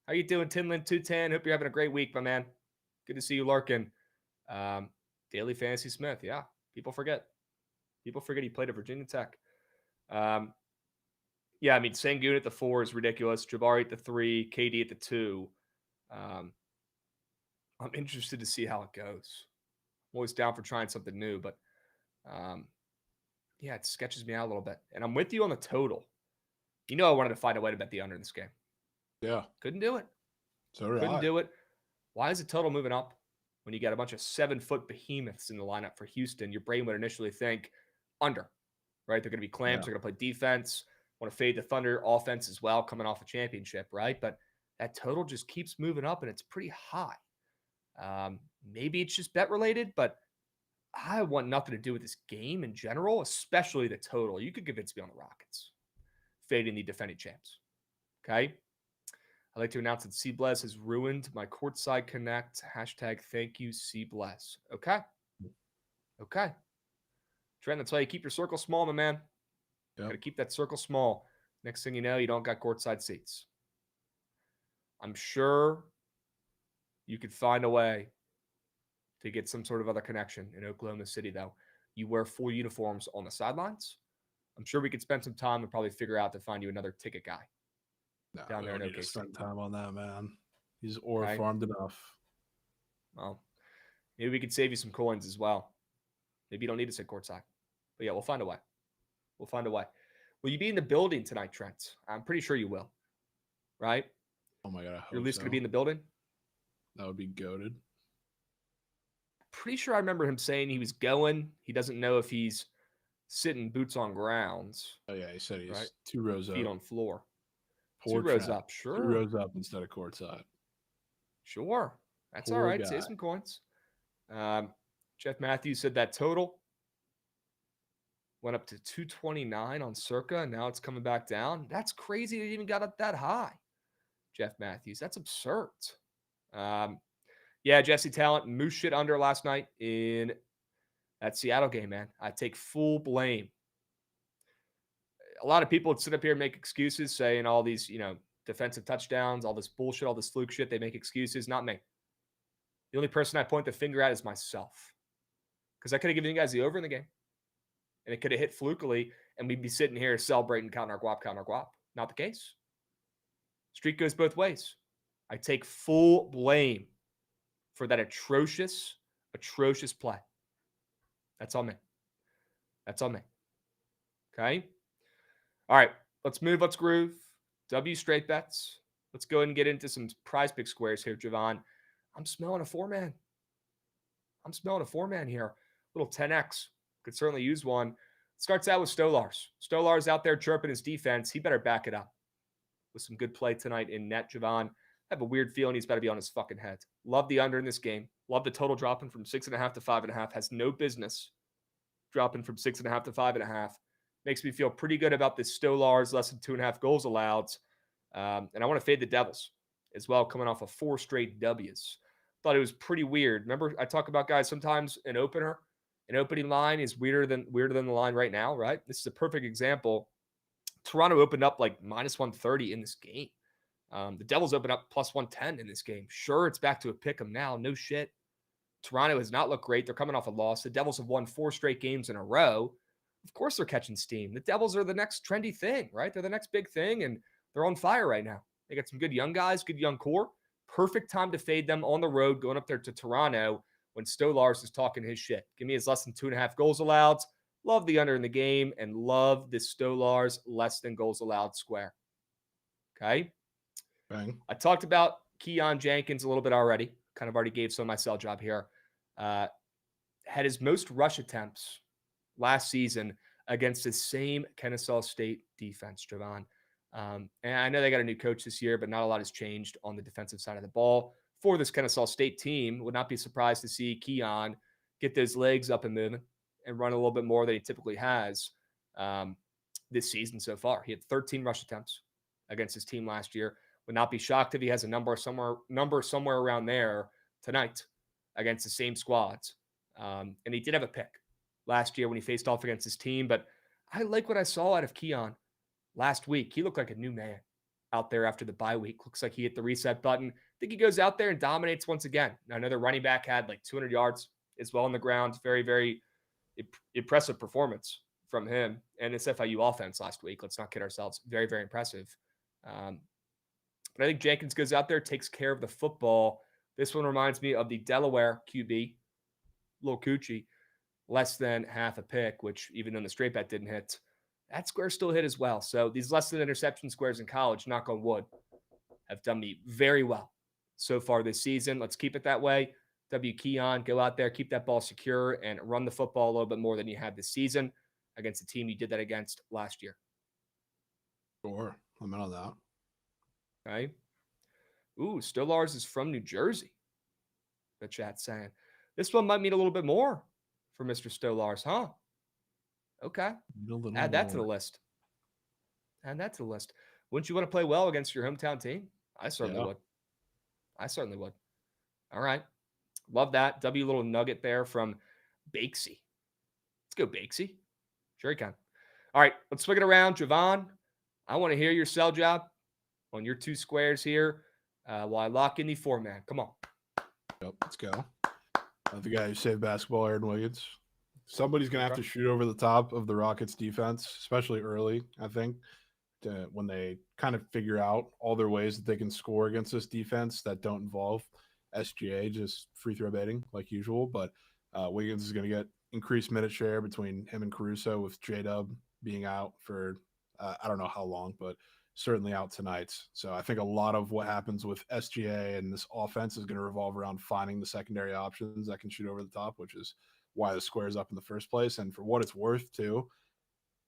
How you doing, Tinlin 210? Hope you're having a great week, my man. Good to see you lurking. Daily Fantasy Smith, yeah. People forget. People forget he played at Virginia Tech. Yeah, I mean, Sengun at the 4 is ridiculous. Jabari at the 3, KD at the 2. I'm interested to see how it goes. I'm always down for trying something new, but yeah, it sketches me out a little bit. And I'm with you on the total. You know, I wanted to find a way to bet the under in this game. Yeah. Couldn't do it. So did Couldn't I. do it. Why is the total moving up when you got a bunch of 7-foot behemoths in the lineup for Houston? Your brain would initially think under, right? They're going to be clamps. Yeah. They're going to play defense. Want to fade the Thunder offense as well, coming off a championship, right? But that total just keeps moving up, and it's pretty high. Maybe it's just bet related, but I want nothing to do with this game in general, especially the total. You could convince me on the Rockets fading the defending champs. Okay. I'd like to announce that C Bless has ruined my courtside connect. Hashtag thank you, C Bless. Okay. Okay. Trent, that's why you keep your circle small, my man. Yep. Got to keep that circle small. Next thing you know, you don't got courtside seats. I'm sure you could find a way to get some sort of other connection in Oklahoma City, though. You wear full uniforms on the sidelines. I'm sure we could spend some time and probably figure out to find you another ticket guy down there in need to OKC. spend time on that, man. He's farmed enough. Well, maybe we could save you some coins as well. Maybe you don't need to sit courtside. But yeah, we'll find a way. We'll find a way. Will you be in the building tonight, Trent? I'm pretty sure you will. Right? Oh my God, I hope You're at least so. going to be in the building? That would be goated. Pretty sure I remember him saying he was going. He doesn't know if he's sitting boots on grounds. Oh yeah, he said he's right? 2 rows Feet up. on floor. Poor 2 rows Trent. up, sure. 2 rows up instead of courtside. Sure. That's Poor all right. guy. Save some coins. Jeff Matthews said that total went up to 229 on Circa, and now it's coming back down. That's crazy. It even got up that high. Jeff Matthews. That's absurd. Yeah, Jesse Talent, moose shit under last night in that Seattle game, man. I take full blame. A lot of people would sit up here and make excuses saying all these, defensive touchdowns, all this bullshit, all this fluke shit. They make excuses. Not me. The only person I point the finger at is myself. Because I could have given you guys the over in the game. And it could have hit flukily, and we'd be sitting here celebrating, counting our guap. Not the case. Streak goes both ways. I take full blame for that atrocious play. That's on me. That's on me. Okay? All right. Let's move. Let's groove. W straight bets. Let's go ahead and get into some prize pick squares here, Jovan. I'm smelling a 4-man. Here. Little 10X. Could certainly use one. Starts out with Stolarz. Stolarz out there chirping his defense. He better back it up with some good play tonight in net, Jovan. I have a weird feeling he's about to be on his fucking head. Love the under in this game. Love the total dropping from 6.5 to 5.5. Has no business dropping from 6.5 to 5.5. Makes me feel pretty good about this Stolarz, less than 2.5 goals allowed. And I want to fade the Devils as well, coming off of 4 straight W's. Thought it was pretty weird. Remember, I talk about guys sometimes an opening line is weirder than the line right now, right? This is a perfect example. Toronto opened up like minus 130 in this game. The Devils opened up plus 110 in this game. Sure, it's back to a pick 'em now. No shit. Toronto has not looked great. They're coming off a loss. The Devils have won 4 straight games in a row. Of course they're catching steam. The Devils are the next trendy thing, right? They're the next big thing, and they're on fire right now. They got some good young guys, good young core. Perfect time to fade them on the road, going up there to Toronto when Stolarz is talking his shit. Give me his less than 2.5 goals allowed. Love the under in the game, and love this Stolarz less than goals allowed square. Okay? Bang. I talked about Keon Jenkins a little bit already. Kind of already gave some of my sell job here. Had his most rush attempts last season against the same Kennesaw State defense, Jovan. And I know they got a new coach this year, but not a lot has changed on the defensive side of the ball. For this Kennesaw State team, would not be surprised to see Keon get those legs up and moving and run a little bit more than he typically has this season so far. He had 13 rush attempts against his team last year. Would not be shocked if he has a number somewhere around there tonight against the same squads. And he did have a pick. last year when he faced off against his team. But I like what I saw out of Keon last week. He looked like a new man out there after the bye week. Looks like he hit the reset button. I think he goes out there and dominates once again. Now, another running back had like 200 yards as well on the ground. Very, very impressive performance from him and this FIU offense last week. Let's not kid ourselves. Very, very impressive. But I think Jenkins goes out there, takes care of the football. This one reminds me of the Delaware QB, Lil Coochie, less than half a pick, which even though the straight bet didn't hit, that square still hit as well. So these less than interception squares in college, knock on wood, have done me very well so far this season. Let's keep it that way. W. Keon, go out there, keep that ball secure, and run the football a little bit more than you had this season against the team you did that against last year. Sure. I'm in on that. Okay. Ooh, Stillars is from New Jersey. The chat's saying. This one might mean a little bit more for Mr. Stolars, huh? Okay. Add that to the list. Add that to the list. Wouldn't you want to play well against your hometown team? I certainly would. I certainly would. All right. Love that. W little nugget there from Bakesy. Let's go, Bakesy. Sure you can. All right. Let's swing it around. Jovan, I want to hear your sell job on your two squares here while I lock in the four-man. Come on. Yep, let's go. The guy who saved basketball, Aaron Wiggins. Somebody's going to have to shoot over the top of the Rockets defense, especially early, I think, when they kind of figure out all their ways that they can score against this defense that don't involve SGA, just free throw baiting like usual. But Wiggins is going to get increased minute share between him and Caruso, with J-Dub being out for I don't know how long, but certainly out tonight. So I think a lot of what happens with SGA and this offense is going to revolve around finding the secondary options that can shoot over the top, which is why the square is up in the first place. And for what it's worth, too,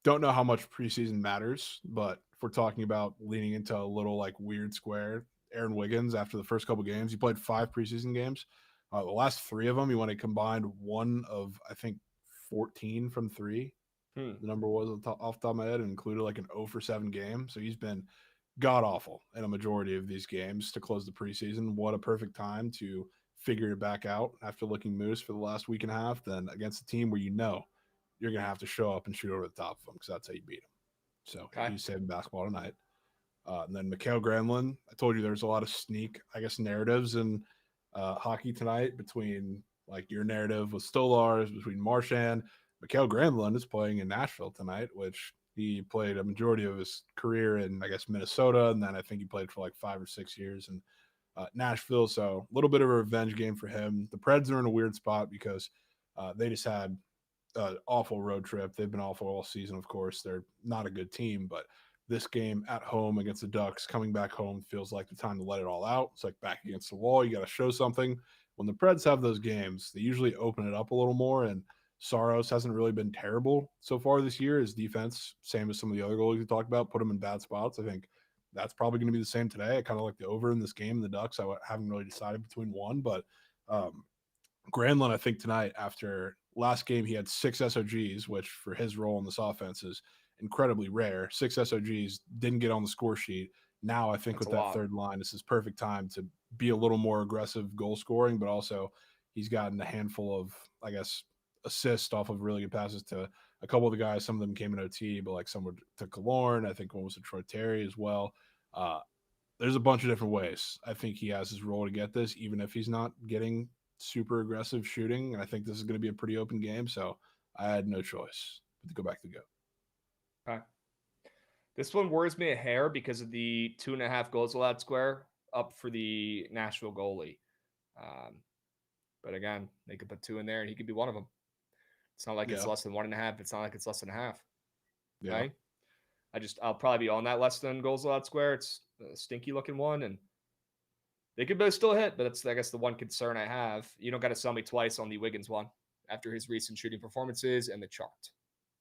don't know how much preseason matters, but if we're talking about leaning into a little like weird square, Aaron Wiggins, after the first couple games, he played 5 preseason games. The last 3 of them, he went a combined 1 of, I think, 14 from 3. The number was off the top of my head, and included like an 0 for 7 game. So he's been god awful in a majority of these games to close the preseason. What a perfect time to figure it back out after looking moose for the last week and a half, then against a team where you know you're going to have to show up and shoot over the top of them, because that's how you beat them. So he's saving basketball tonight. And then Mikhail Granlund, I told you there's a lot of sneak, I guess, narratives in hockey tonight, between like your narrative with Stolars, between Marchand. Mikhail Granlund is playing in Nashville tonight, which he played a majority of his career in, I guess, Minnesota. And then I think he played for like 5 or 6 years in Nashville. So a little bit of a revenge game for him. The Preds are in a weird spot because they just had an awful road trip. They've been awful all season, of course. They're not a good team, but this game at home against the Ducks, coming back home, feels like the time to let it all out. It's like back against the wall. You got to show something. When the Preds have those games, they usually open it up a little more, and Saros hasn't really been terrible so far this year. His defense, same as some of the other goalies we talked about, put him in bad spots. I think that's probably going to be the same today. I kind of like the over in this game, the Ducks. I haven't really decided between one, but Granlund, I think tonight, after last game, he had 6 SOGs, which for his role in this offense is incredibly rare. 6 SOGs, didn't get on the score sheet. Now I think with that third line, this is perfect time to be a little more aggressive goal scoring, but also he's gotten a handful of, I guess, assists off of really good passes to a couple of the guys. Some of them came in OT, but like some were to Killorn. I think one was to Troy Terry as well. There's a bunch of different ways I think he has his role to get this, even if he's not getting super aggressive shooting. And I think this is going to be a pretty open game. So I had no choice but to go back to go. Okay. This one worries me a hair because of the 2.5 goals allowed square up for the Nashville goalie. But again, they could put 2 in there and he could be one of them. It's not like it's less than 1.5. It's not like it's less than a half. Yeah. Right? I'll probably be on that less than goals allowed square. It's a stinky looking one, and they could both still hit, but that's, I guess, the one concern I have. You don't got to sell me twice on the Wiggins one after his recent shooting performances and the chart.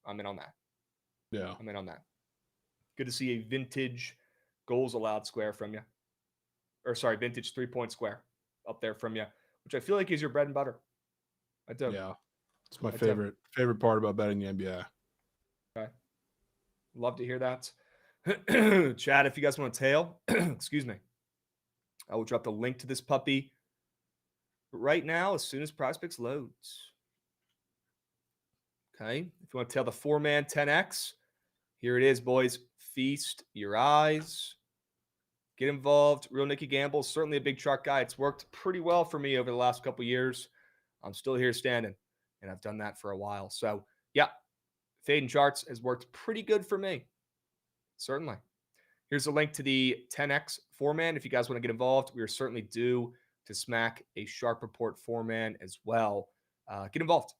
I'm in on that. Yeah. I'm in on that. Good to see a vintage goals allowed square from you. Or sorry, vintage 3-point square up there from you, which I feel like is your bread and butter. I do. Yeah. It's my favorite part about betting the NBA. Okay. Love to hear that. Chad, if you guys want to tail, excuse me, I will drop the link to this puppy right now as soon as Prospects loads. Okay. If you want to tail the 4-man 10X, here it is, boys. Feast your eyes. Get involved. Real Nicky Gamble, certainly a big chart guy. It's worked pretty well for me over the last couple of years. I'm still here standing, and I've done that for a while. So, yeah, fading charts has worked pretty good for me. Certainly. Here's a link to the 10X 4-man. If you guys want to get involved, we are certainly due to smack a Sharp Report 4-man as well. Get involved.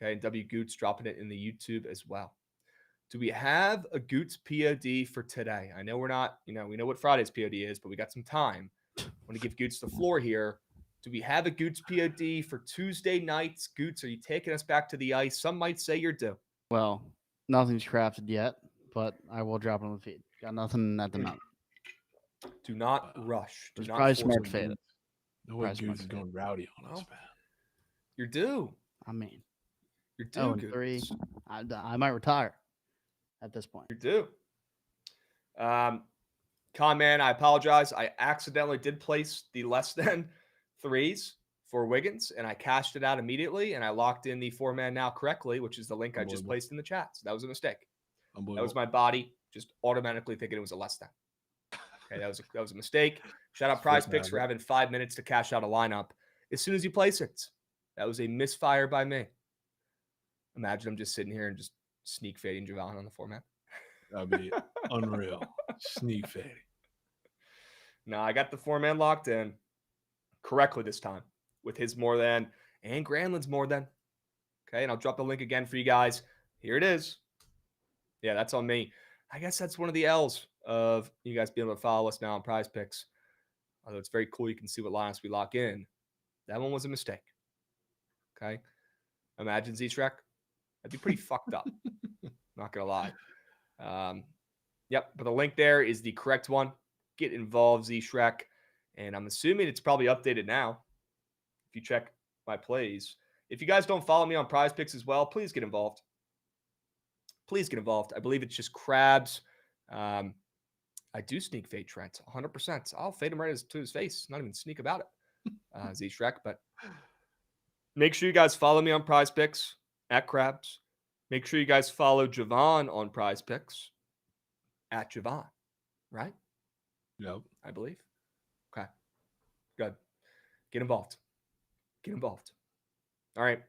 Okay, and W Goots dropping it in the YouTube as well. Do we have a Goots POD for today? I know we're not, we know what Friday's POD is, but we got some time. I want to give Goots the floor here. Do we have a Goots POD for Tuesday nights? Goots, are you taking us back to the ice? Some might say you're due. Well, nothing's crafted yet, but I will drop it on the feed. Got nothing at the moment. Do not rush. Do It's not probably force smart it. faded. No way Price Goots is market. going rowdy on us, man. You're due. I mean, You're due, Goots. 0-3. I might retire at this point. You're due. Con man, I apologize. I accidentally did place the less than threes for Wiggins, and I cashed it out immediately, and I locked in the 4-man now correctly, which is the link I just placed in the chat. So that was a mistake. That was my body just automatically thinking it was a less than. Okay, that was a mistake. Shout out Prize Picks for having 5 minutes to cash out a lineup as soon as you place it. That was a misfire by me. Imagine I'm just sitting here and just sneak fading Jovan on the 4-man. That'd be unreal. Sneak fading. No, I got the 4-man locked in correctly this time with his more than and Granlund's more than. Okay, and I'll drop the link again for you guys. Here it is. Yeah, that's on me. I guess that's one of the L's of you guys being able to follow us now on Prize Picks. Although it's very cool, you can see what lineups we lock in. That one was a mistake. Okay, imagine Z-Shrek. That'd be pretty fucked up. Not gonna lie. Yep, but the link there is the correct one. Get involved, Z-Shrek. And I'm assuming it's probably updated now. If you check my plays. If you guys don't follow me on Prize Picks as well, please get involved. Please get involved. I believe it's just Krabs. I do sneak fade Trent, 100%. I'll fade him right to his face. Not even sneak about it, Z-Shrek. But make sure you guys follow me on Prize Picks at Krabs. Make sure you guys follow Jovan on Prize Picks at Jovan, right? Yep. I believe. Okay. Good. Get involved. Get involved. All right.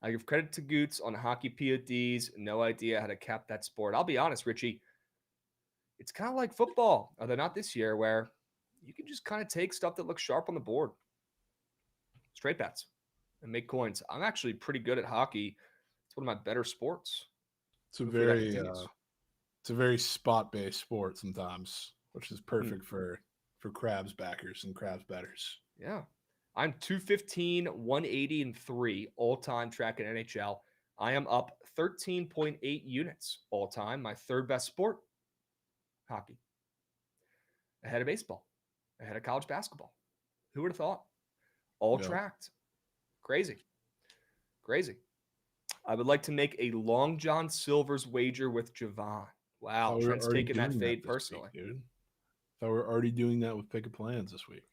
I give credit to Goots on hockey PODs. No idea how to cap that sport. I'll be honest, Richie. It's kind of like football, although not this year, where you can just kind of take stuff that looks sharp on the board. Straight bets and make coins. I'm actually pretty good at hockey. It's one of my better sports. It's a very spot-based sport sometimes, which is perfect for Krabs backers and Krabs bettors. Yeah. I'm 215, 180, and 3 all-time track in NHL. I am up 13.8 units all-time, my third best sport, hockey. Ahead of baseball, ahead of college basketball. Who would have thought? All tracked. Crazy. Crazy. I would like to make a Long John Silver's wager with Jovan. Wow, Trent's taking that fade personally. Week, dude. I thought we were already doing that with Pick a Plans this week.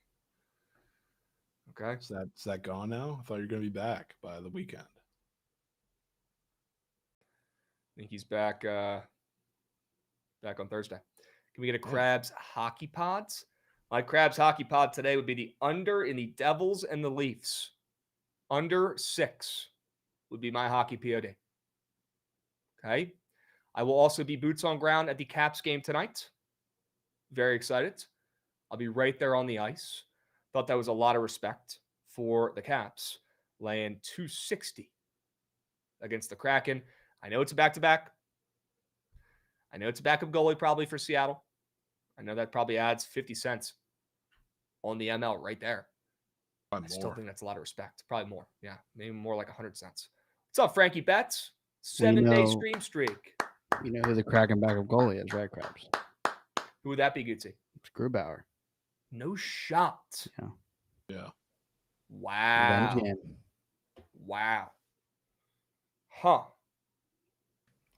Okay. Is that gone now? I thought you were going to be back by the weekend. I think he's back on Thursday. Can we get a Krabs hockey pods? My Krabs hockey pod today would be the under in the Devils and the Leafs. Under 6 would be my hockey POD. Okay. I will also be boots on ground at the Caps game tonight. Very excited. I'll be right there on the ice. Thought that was a lot of respect for the Caps, laying 260 against the Kraken. I know it's a back-to-back. I know it's a backup goalie probably for Seattle. I know that probably adds 50 cents on the ML right there. I still think that's a lot of respect. Probably more. Yeah, maybe more like 100 cents. What's up, Frankie Betts? 7-day stream streak. You know who the Kraken backup goalie is, right, Krabs? Who would that be, Gutsy? It's Grubauer. No shot. Yeah. Wow. Wow. Huh.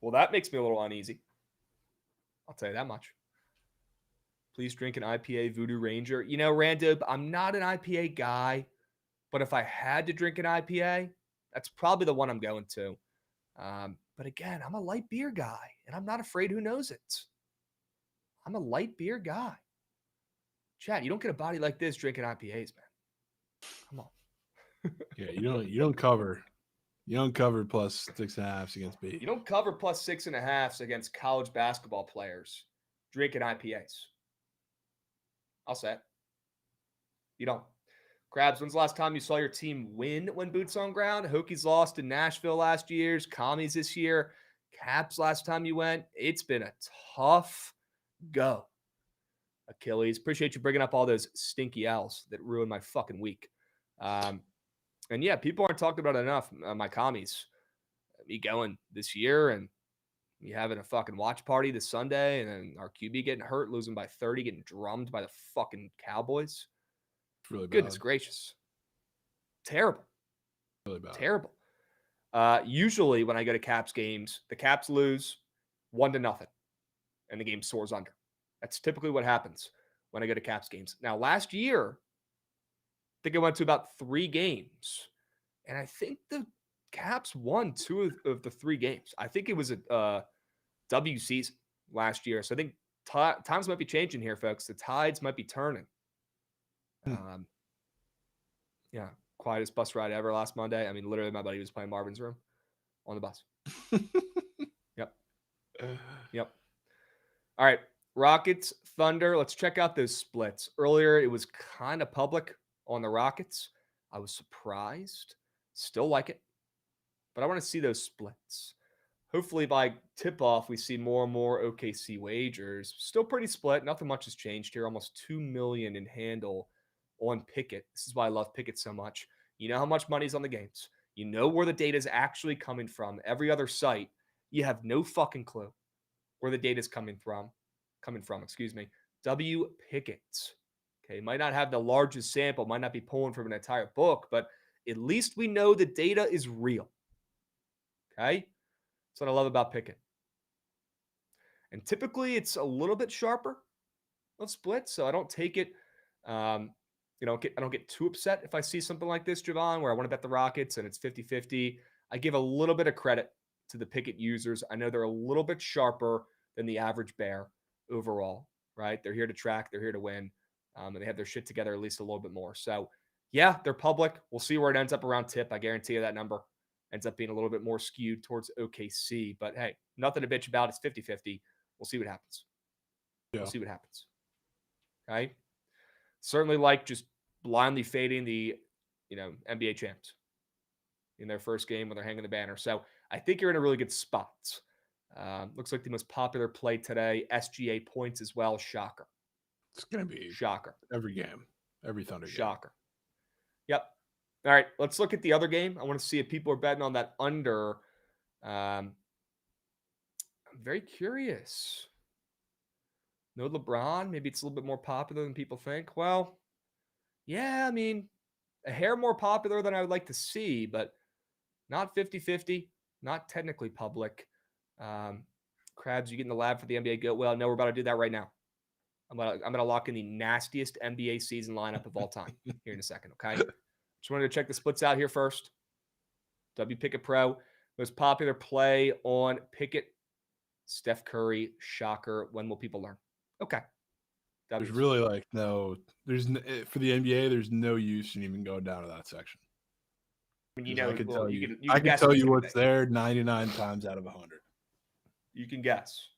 Well, that makes me a little uneasy. I'll tell you that much. Please drink an IPA Voodoo Ranger. You know, Rando, I'm not an IPA guy, but if I had to drink an IPA, that's probably the one I'm going to. But again, I'm a light beer guy, and I'm not afraid who knows it. I'm a light beer guy. Chad, you don't get a body like this drinking IPAs, man. Come on. Yeah, you don't cover. You don't cover plus 6.5 against B. You don't cover plus 6.5 against college basketball players drinking IPAs. I'll say it. You don't. Krabs, when's the last time you saw your team win when boots on ground? Hokies lost in Nashville last year. Commies this year. Caps last time you went. It's been a tough go. Achilles, appreciate you bringing up all those stinky L's that ruined my fucking week. And yeah, people aren't talking about it enough. My commies, me going this year and me having a fucking watch party this Sunday, and then our QB getting hurt, losing by 30, getting drummed by the fucking Cowboys. It's really bad. Goodness gracious. Terrible. Really bad. Terrible. Usually when I go to Caps games, the Caps lose 1-0 and the game soars under. That's typically what happens when I go to Caps games. Now, last year, I think I went to about 3 games, and I think the Caps won 2 of the 3 games. I think it was a W season last year. So I think times might be changing here, folks. The tides might be turning. Yeah, quietest bus ride ever last Monday. I mean, literally, my buddy was playing Marvin's Room on the bus. Yep. All right, Rockets, Thunder. Let's check out those splits. Earlier, it was kind of public on the Rockets. I was surprised. Still like it. But I want to see those splits. Hopefully by tip-off, we see more and more OKC wagers. Still pretty split. Nothing much has changed here. Almost $2 million in handle on Pickett. This is why I love Pickett so much. You know how much money's on the games. You know where the data is actually coming from. Every other site, you have no fucking clue where the data is coming from. W. Pickett. Okay, might not have the largest sample, might not be pulling from an entire book, but at least we know the data is real. Okay? That's what I love about Pickett. And typically it's a little bit sharper on splits, so I don't take it. I don't get too upset if I see something like this, Jovan, where I want to bet the Rockets and it's 50-50. I give a little bit of credit to the Pickett users. I know they're a little bit sharper than the average bear overall, right? They're here to track, they're here to win, and they have their shit together at least a little bit more. So, yeah, they're public. We'll see where it ends up around tip. I guarantee you that number ends up being a little bit more skewed towards OKC. But, hey, nothing to bitch about. It's 50-50. We'll see what happens. Yeah. We'll see what happens. Okay? Certainly like just blindly fading the, NBA champs in their first game when they're hanging the banner. So I think you're in a really good spot. Looks like the most popular play today, SGA points as well. Shocker. It's going to be shocker. Every game. Every Thunder game. Shocker. Yep. All right, let's look at the other game. I want to see if people are betting on that under. I'm very curious. No LeBron. Maybe it's a little bit more popular than people think. Well, yeah, I mean, a hair more popular than I would like to see, but not 50-50, not technically public. Krabs, you get in the lab for the NBA GOAT? Well, no, we're about to do that right now. I'm gonna lock in the nastiest NBA season lineup of all time here in a second, okay? Just wanted to check the splits out here first. W Pickett Pro, most popular play on Pickett, Steph Curry, shocker. When will people learn? Okay. There's really for the NBA, there's no use in even going down to that section. I mean, I can tell you what's there 99 times out of 100. You can guess.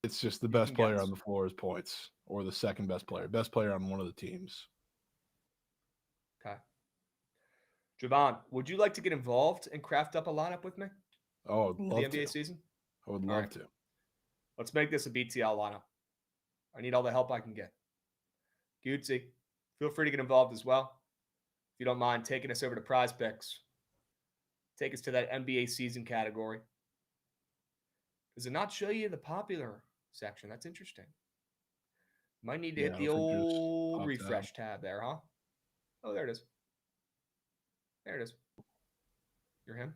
It's just the best player on the floor is points, or the second best player on one of the teams. Okay. Jovan, would you like to get involved and craft up a lineup with me? Oh, I'd love the NBA to. Season? I would love to. Let's make this a BTL lineup. I need all the help I can get. Goodsy, feel free to get involved as well. If you don't mind taking us over to Prize Picks. Take us to that NBA season category. Does it not show you the popular section? That's interesting. Might need to hit the old refresh tab there, huh? Oh, there it is. There it is. You're him.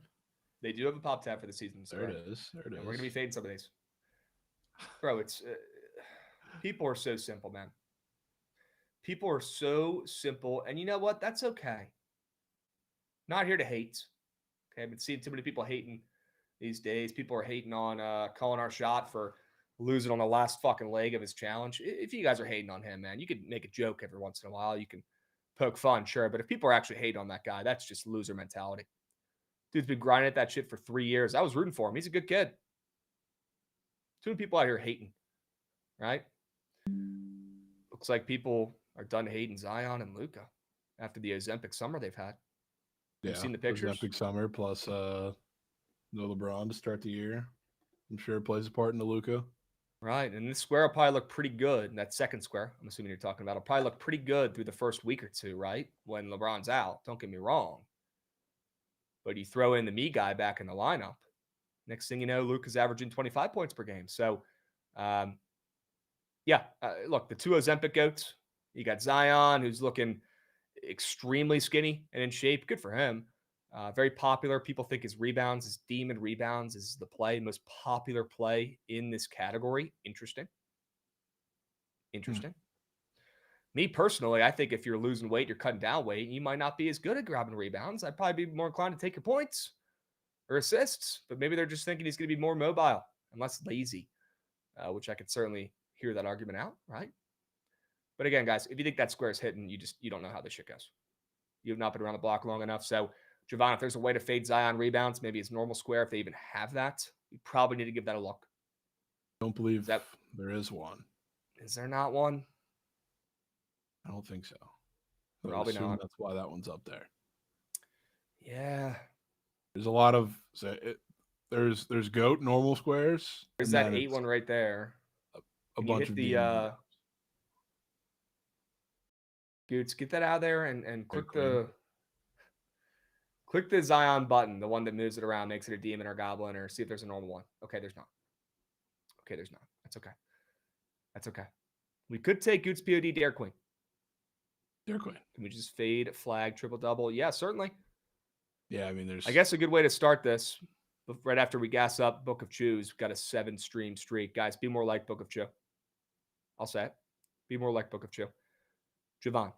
They do have a pop tab for the season. So There it is. we're going to be fading some of these. Bro, it's people are so simple, man. People are so simple. And you know what? That's okay. Not here to hate. Okay, I've been seeing too many people hating these days. People are hating on calling our shot for losing on the last fucking leg of his challenge. If you guys are hating on him, man, you could make a joke every once in a while. You can poke fun, sure. But if people are actually hating on that guy, that's just loser mentality. Dude's been grinding at that shit for 3 years. I was rooting for him. He's a good kid. Too many people out here hating, right? Looks like people are done hating Zion and Luka after the Ozempic summer they've had. You've seen the pictures? Ozempic summer plus no LeBron to start the year. I'm sure it plays a part in the Luka. Right. And this square will probably look pretty good. That second square, I'm assuming you're talking about, will probably look pretty good through the first week or two, right? When LeBron's out. Don't get me wrong. But you throw in the me guy back in the lineup. Next thing you know, Luka's averaging 25 points per game. So, look, the two Ozempic goats. You got Zion, who's looking extremely skinny and in shape. Good for him. Very popular. People think his rebounds, his demon rebounds, is the most popular play in this category. Interesting. Me personally, I think if you're losing weight, you're cutting down weight, you might not be as good at grabbing rebounds. I'd probably be more inclined to take your points or assists, but maybe they're just thinking he's going to be more mobile and less lazy, which I could certainly hear that argument out, right? But again, guys, if you think that square is hitting, you don't know how this shit goes. You have not been around the block long enough. So, Jovan, if there's a way to fade Zion rebounds, maybe it's normal square. If they even have that, you probably need to give that a look. Don't believe that there is one. Is there not one? I don't think so. Probably not. That's why that one's up there. Yeah. There's a lot of there's goat normal squares. There's that 8 one right there. A bunch of the Goots, get that out of there and click the Zion button, the one that moves it around, makes it a demon or goblin, or see if there's a normal one. Okay, there's not. That's okay. We could take Goots POD Dare Queen. Dare Queen. Can we just fade, flag, triple double? Yeah, certainly. Yeah, I mean, I guess a good way to start this, right after we gas up Book of Chews, we've got a 7-stream streak. Guys, be more like Book of Chew. I'll say it. Be more like Book of Chew. Jovan,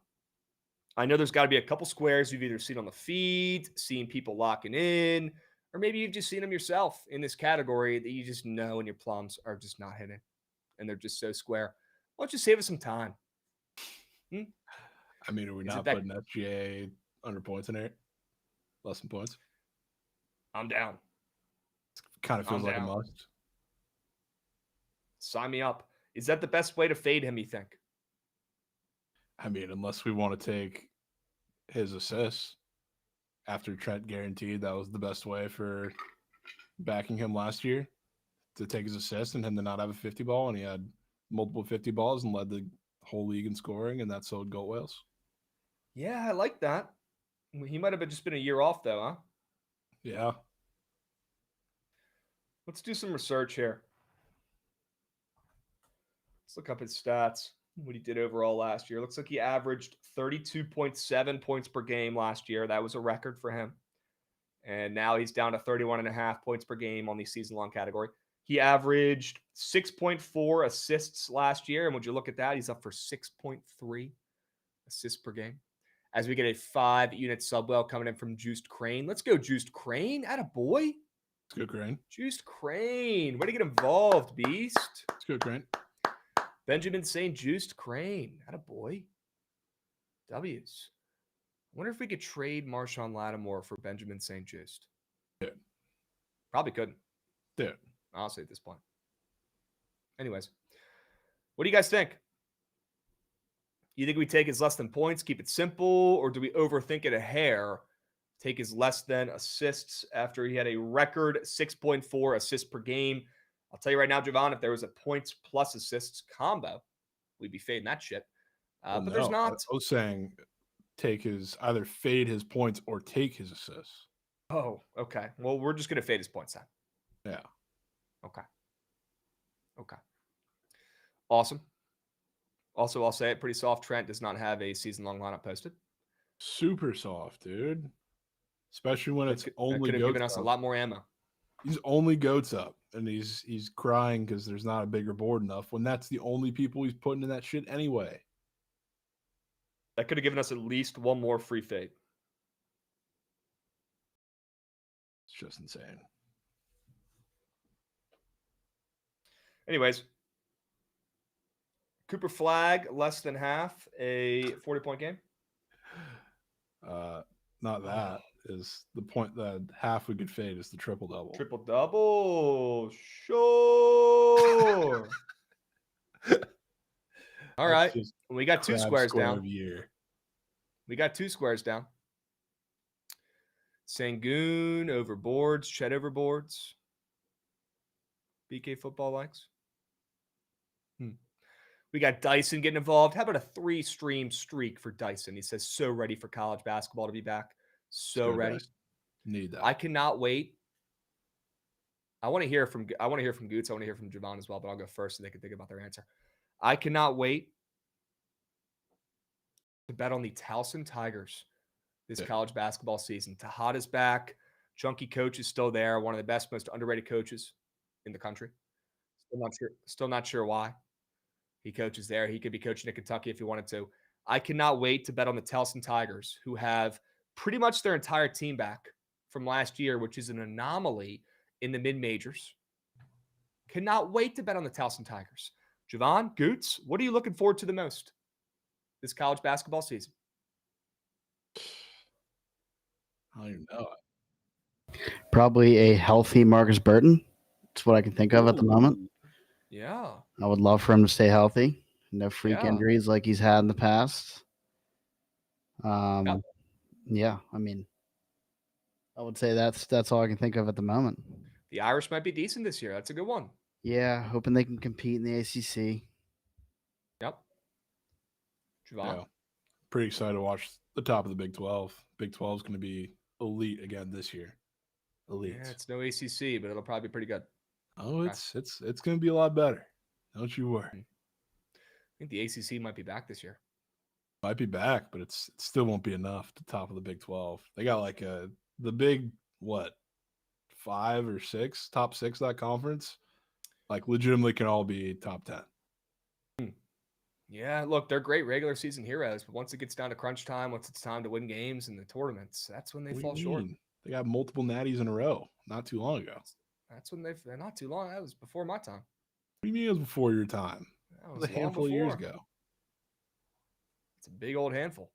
I know there's got to be a couple squares you've either seen on the feed, seen people locking in, or maybe you've just seen them yourself in this category that you just know and your plums are just not hitting, and they're just so square. Why don't you save us some time? I mean, are we not putting FGA under points in there? Less than points? I'm down. It kind of feels like a must. Sign me up. Is that the best way to fade him, you think? I mean, unless we want to take his assists after Trent guaranteed that was the best way for backing him last year, to take his assists and him to not have a 50 ball, and he had multiple 50 balls and led the whole league in scoring, and that sold goat whales. Yeah, I like that. He might have just been a year off, though, huh? Yeah. Let's do some research here. Let's look up his stats, what he did overall last year. Looks like he averaged 32.7 points per game last year. That was a record for him. And now he's down to 31.5 points per game on the season-long category. He averaged 6.4 assists last year. And would you look at that? He's up for 6.3 assists per game. As we get a 5-unit subwell coming in from Juiced Crane. Let's go, Juiced Crane. Attaboy. Let's go, Crane. Juiced Crane. Way to get involved, Beast. Let's go, Crane. Benjamin St. Juiced Crane. Attaboy. W's. I wonder if we could trade Marshawn Lattimore for Benjamin St. Just. Dude. Probably couldn't. Dude. Honestly, at this point. Anyways. What do you guys think? You think we take his less than points, keep it simple, or do we overthink it a hair, take his less than assists after he had a record 6.4 assists per game? I'll tell you right now, Jovan, if there was a points plus assists combo, we'd be fading that shit. But there's not. I was saying either fade his points or take his assists. Oh, okay. Well, we're just going to fade his points then. Yeah. Okay. Awesome. Also, I'll say it, pretty soft. Trent does not have a season-long lineup posted. Super soft, dude. Especially when it's only could have goats given us up. a lot more ammo. He's only goats up, and he's crying because there's not a bigger board enough, when that's the only people he's putting in that shit anyway. That could have given us at least one more free fade. It's just insane. Anyways, Cooper Flag, less than half, a 40-point game. Not that is the point that half we could fade is the triple-double. Triple-double. Sure. All right. We got two Krabs squares square down. of year. We got two squares down. Sangoon over boards, Chet over boards. BK football likes. We got Dyson getting involved. How about a 3-stream streak for Dyson? He says, so ready for college basketball to be back. So ready. Dyson. Need that. I cannot wait. I want to hear from Goots. I want to hear from Jovan as well, but I'll go first so they can think about their answer. I cannot wait to bet on the Towson Tigers this college basketball season. Tejada's back. Chunky coach is still there. One of the best, most underrated coaches in the country. Still not sure why he coaches there. He could be coaching at Kentucky if he wanted to. I cannot wait to bet on the Towson Tigers, who have pretty much their entire team back from last year, which is an anomaly in the mid-majors. Cannot wait to bet on the Towson Tigers. Jovan, Goots, what are you looking forward to the most this college basketball season? I don't even know. Probably a healthy Marcus Burton. That's what I can think of at the moment. Yeah. I would love for him to stay healthy. No freak injuries like he's had in the past. Yeah, I mean, I would say that's all I can think of at the moment. The Irish might be decent this year. That's a good one. Yeah, hoping they can compete in the ACC. Yep. Jovan? Yeah. Pretty excited to watch the top of the Big 12. Big 12 is going to be elite again this year. Elite. Yeah, it's no ACC, but it'll probably be pretty good. Oh, it's going to be a lot better. Don't you worry. I think the ACC might be back this year. Might be back, but it still won't be enough to top of the Big 12. They got like the big, 5 or 6, top 6 of that conference, like legitimately can all be top 10. Yeah, look, they're great regular season heroes, but once it gets down to crunch time, once it's time to win games in the tournaments, that's when they fall short. They got multiple natties in a row not too long ago. That's when they're not too long. That was before my time. What do you mean it was before your time? That was a handful of years ago. It's a big old handful.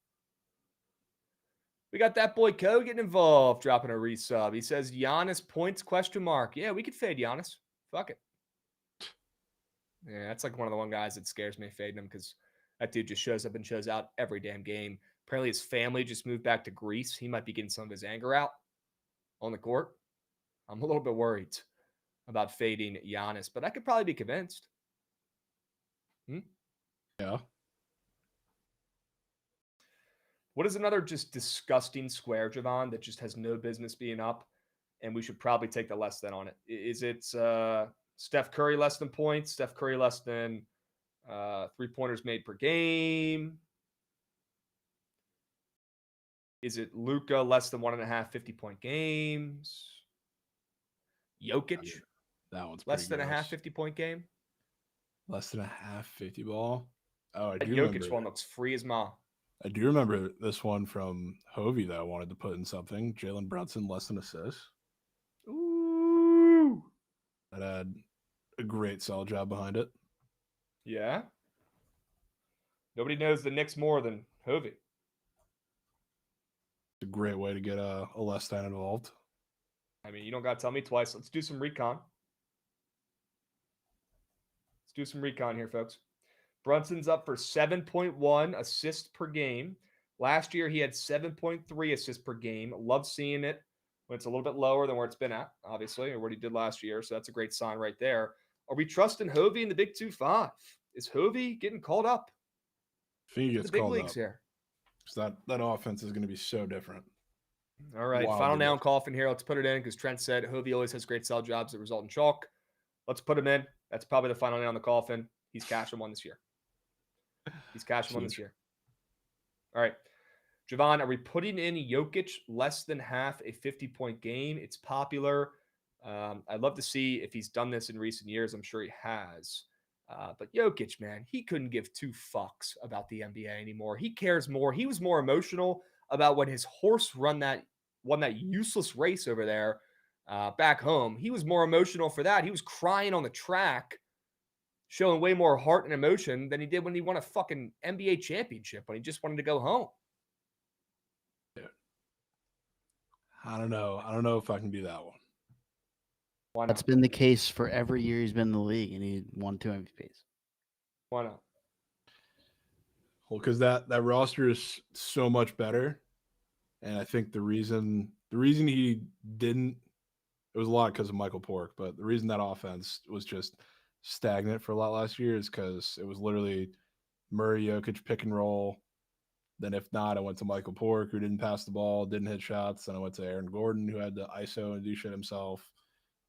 We got that boy Co getting involved, dropping a resub. He says Giannis points ? Yeah, we could fade Giannis. Fuck it. Yeah, that's like one of the one guys that scares me fading him because that dude just shows up and shows out every damn game. Apparently his family just moved back to Greece. He might be getting some of his anger out on the court. I'm a little bit worried about fading Giannis, but I could probably be convinced. Yeah. What is another just disgusting square, Jovan, that just has no business being up, and we should probably take the less than on it? Is it Steph Curry less than points? Steph Curry less than 3-pointers made per game? Is it Luka less than 1.5 50-point games? Jokic? That one's less than gross. a half 50-point game? Less than a half 50 ball? Oh, I That do Jokic remember. one looks free as ma. I do remember this one from Hovey that I wanted to put in something. Jalen Brunson, less than assists. Ooh. That had a great sell job behind it. Yeah. Nobody knows the Knicks more than Hovey. It's a great way to get a less than involved. I mean, you don't got to tell me twice. Let's do some recon. Let's do some recon here, folks. Brunson's up for 7.1 assists per game. Last year, he had 7.3 assists per game. Love seeing it when it's a little bit lower than where it's been at, obviously, or what he did last year. So that's a great sign right there. Are we trusting Hovey in the Big 2-5? Is Hovey getting called up? I think he gets the big called leagues up. Here. So that offense is going to be so different. All right, final noun coffin here. Let's put it in because Trent said Hovey always has great sell jobs that result in chalk. Let's put him in. That's probably the final nail on the coffin. He's cashing one this year. He's cashing one this year. All right. Jovan, are we putting in Jokic less than half a 50-point game? It's popular. I'd love to see if he's done this in recent years. I'm sure he has. But Jokic, man, he couldn't give two fucks about the NBA anymore. He cares more. He was more emotional about when his horse won that useless race over there back home. He was more emotional for that. He was crying on the track showing way more heart and emotion than he did when he won a fucking NBA championship when he just wanted to go home. I don't know. I don't know if I can do that one. Why not? That's been the case for every year he's been in the league, and he won 2 MVPs. Why not? Well, because that roster is so much better, and I think the reason he didn't, it was a lot because of Michael Pork, but the reason that offense was just stagnant for a lot last year is because it was literally Murray, Jokic, pick and roll. Then if not, I went to Michael Pork, who didn't pass the ball, didn't hit shots. Then I went to Aaron Gordon, who had to ISO and do shit himself.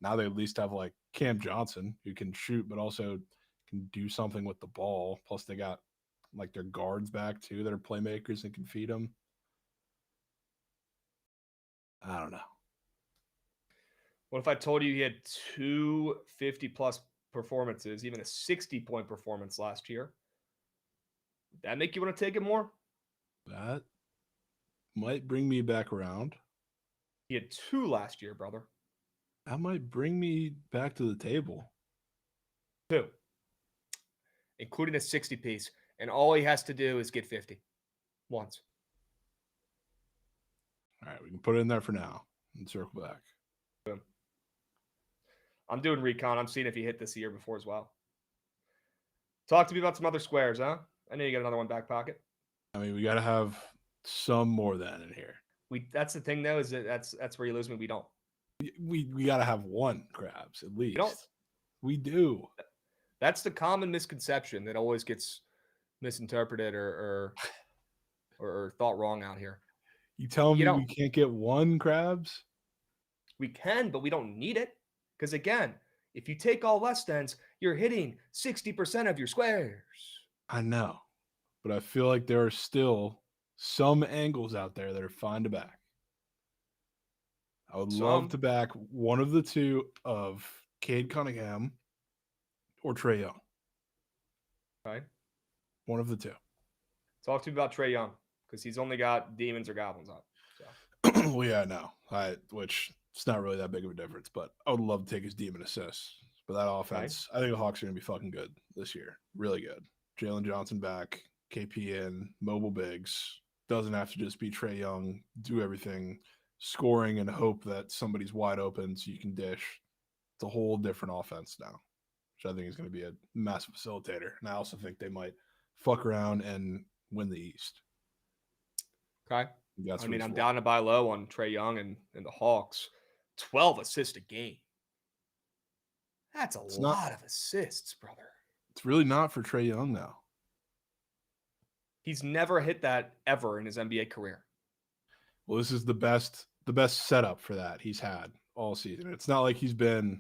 Now they at least have like Cam Johnson, who can shoot, but also can do something with the ball. Plus they got like their guards back too that are playmakers and can feed them. I don't know. What if I told you he had 2 50-plus performances, even a 60-point performance last year? Would that make you want to take it more? That might bring me back around. He had 2 last year, brother. That might bring me back to the table. 2, including a 60-piece. And all he has to do is get 50 once. All right, we can put it in there for now and circle back. Boom. I'm doing recon. I'm seeing if he hit this year before as well. Talk to me about some other squares, huh? I know you got another one back pocket. I mean, we got to have some more than in here. That's the thing, though, is that that's where you lose me. We don't. We got to have one Krabs at least. We don't. We do. That's the common misconception that always gets misinterpreted or thought wrong out here. You tell me we can't get one Krabs? We can, but we don't need it. Because again, if you take all less thans, you're hitting 60% of your squares. I know, but I feel like there are still some angles out there that are fine to back. I would love to back one of the two of Cade Cunningham or Trae Young. Okay. One of the two. Talk to me about Trae Young, because he's only got demons or goblins on. So. Well, yeah, no. Which it's not really that big of a difference, but I would love to take his demon assists. But that offense, I think the Hawks are going to be fucking good this year. Really good. Jalen Johnson back, KP in, mobile bigs. Doesn't have to just be Trae Young. Do everything, scoring and hope that somebody's wide open so you can dish. It's a whole different offense now, which I think is going to be a massive facilitator. And I also think they might fuck around and win the East. Okay. I mean, I'm down to buy low on Trae Young and the Hawks. 12 assists a game. That's a lot of assists, brother. It's really not for Trae Young now. He's never hit that ever in his NBA career. Well, this is the best setup for that he's had all season. It's not like he's been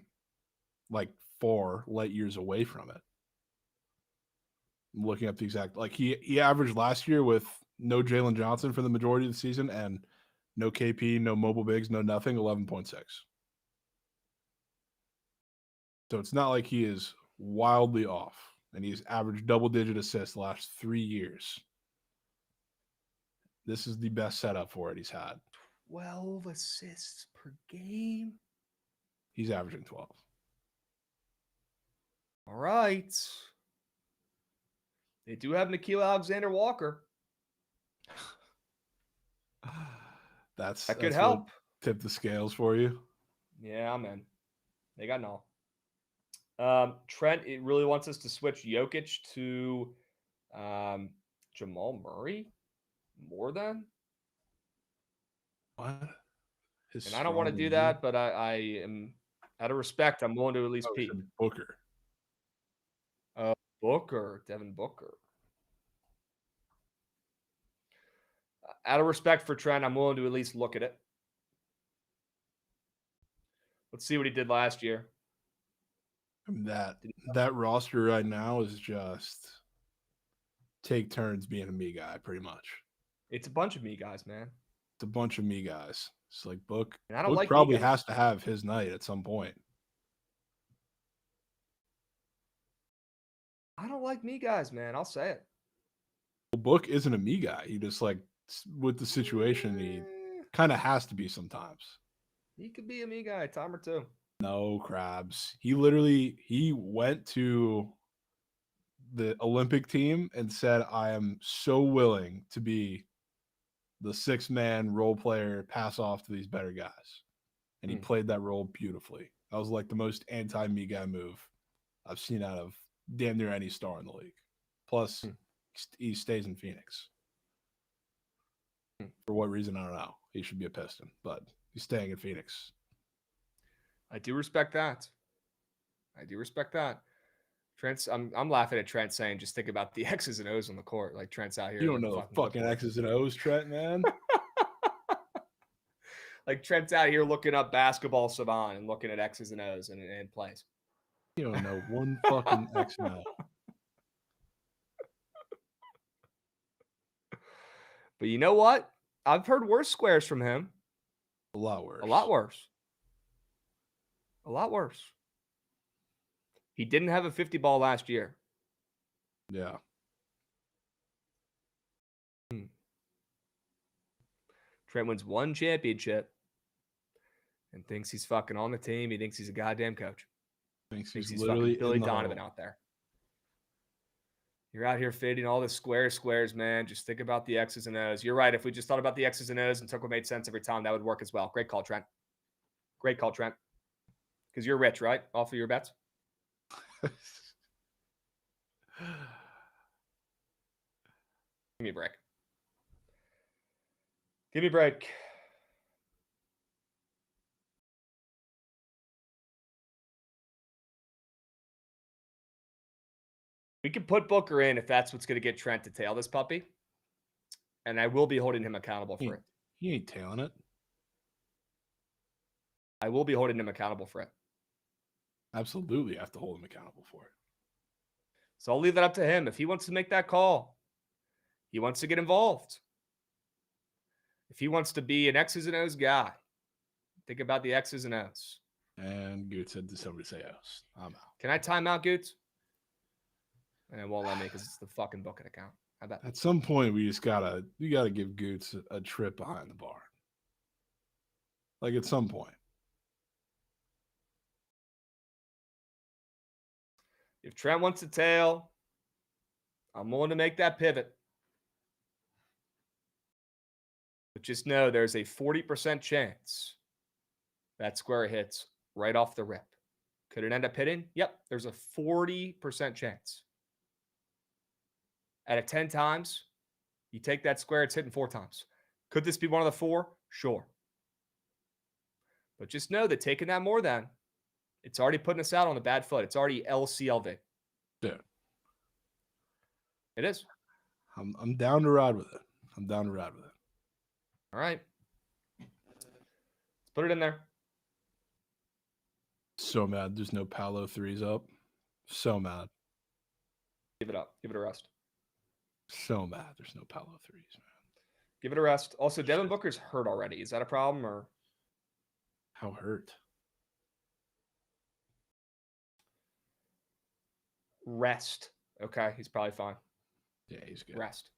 like 4 light years away from it. I'm looking up the exact, like he averaged last year with no Jalen Johnson for the majority of the season and no KP, no mobile bigs, no nothing, 11.6. So it's not like he is wildly off, and he's averaged double-digit assists the last 3 years. This is the best setup for it he's had. 12 assists per game? He's averaging 12. All right. They do have Nickeil Alexander-Walker. That could help. Tip the scales for you. Yeah, man. They got no. Trent, it really wants us to switch Jokic to Jamal Murray more than. What? And I don't want to do that, but I am, out of respect, I'm willing to at least peek. Booker. Devin Booker. Out of respect for Trent, I'm willing to at least look at it. Let's see what he did last year. That roster right now is just take turns being a me guy, pretty much. It's a bunch of me guys, man. It's a bunch of me guys. It's like Book. And I don't Book like probably has to have his night at some point. I don't like me guys, man. I'll say it. Well, Book isn't a me guy. He just like with the situation, he kind of has to be sometimes. He could be a me guy, time or two. No, Krabs. He went to the Olympic team and said, I am so willing to be the 6-man role player, pass off to these better guys. And he played that role beautifully. That was like the most anti-me guy move I've seen out of damn near any star in the league. Plus, he stays in Phoenix. For what reason, I don't know. He should be a Piston, but he's staying in Phoenix. I do respect that. Trent's. I'm laughing at Trent saying, just think about the X's and O's on the court. Like Trent's out here. You don't know the fucking X's and O's, Trent, man. Like Trent's out here looking up Basketball Savant and looking at X's and O's and plays. You don't know one fucking X and O. But you know what? I've heard worse squares from him. A lot worse. A lot worse. He didn't have a 50 ball last year. Yeah. Trent wins one championship and thinks he's fucking on the team. He thinks he's a goddamn coach. Thinks He's literally fucking Billy Donovan out there. You're out here fading all the squares, man. Just think about the X's and O's. You're right. If we just thought about the X's and O's and took what made sense every time, that would work as well. Great call, Trent. Because you're rich, right? Off of your bets? Give me a break. We can put Booker in if that's what's going to get Trent to tail this puppy. And I will be holding him accountable for it. He ain't tailing it. I will be holding him accountable for it. Absolutely have to hold him accountable for it. So I'll leave that up to him. If he wants to make that call, he wants to get involved. If he wants to be an X's and O's guy, think about the X's and O's. And Goots said to somebody say O's. I'm out. Can I time out, Goots? And it won't let me because it's the fucking Bookit account. How about at some point we gotta give Goots a trip behind the bar. Like at some point. If Trent wants to tail, I'm willing to make that pivot. But just know there's a 40% chance that square hits right off the rip. Could it end up hitting? Yep, there's a 40% chance. Out of 10 times, you take that square, it's hitting 4 times. Could this be one of the 4? Sure. But just know that taking that more than, it's already putting us out on the bad foot. It's already LCLV. Yeah. It is. I'm down to ride with it. All right. Let's put it in there. So mad there's no Paolo threes up. So mad. Give it up. Give it a rest. So mad there's no Paolo threes, man. Give it a rest. Also, Devin Booker's hurt already. Is that a problem or? How hurt? Rest. Okay, he's probably fine. Yeah, he's good. Rest.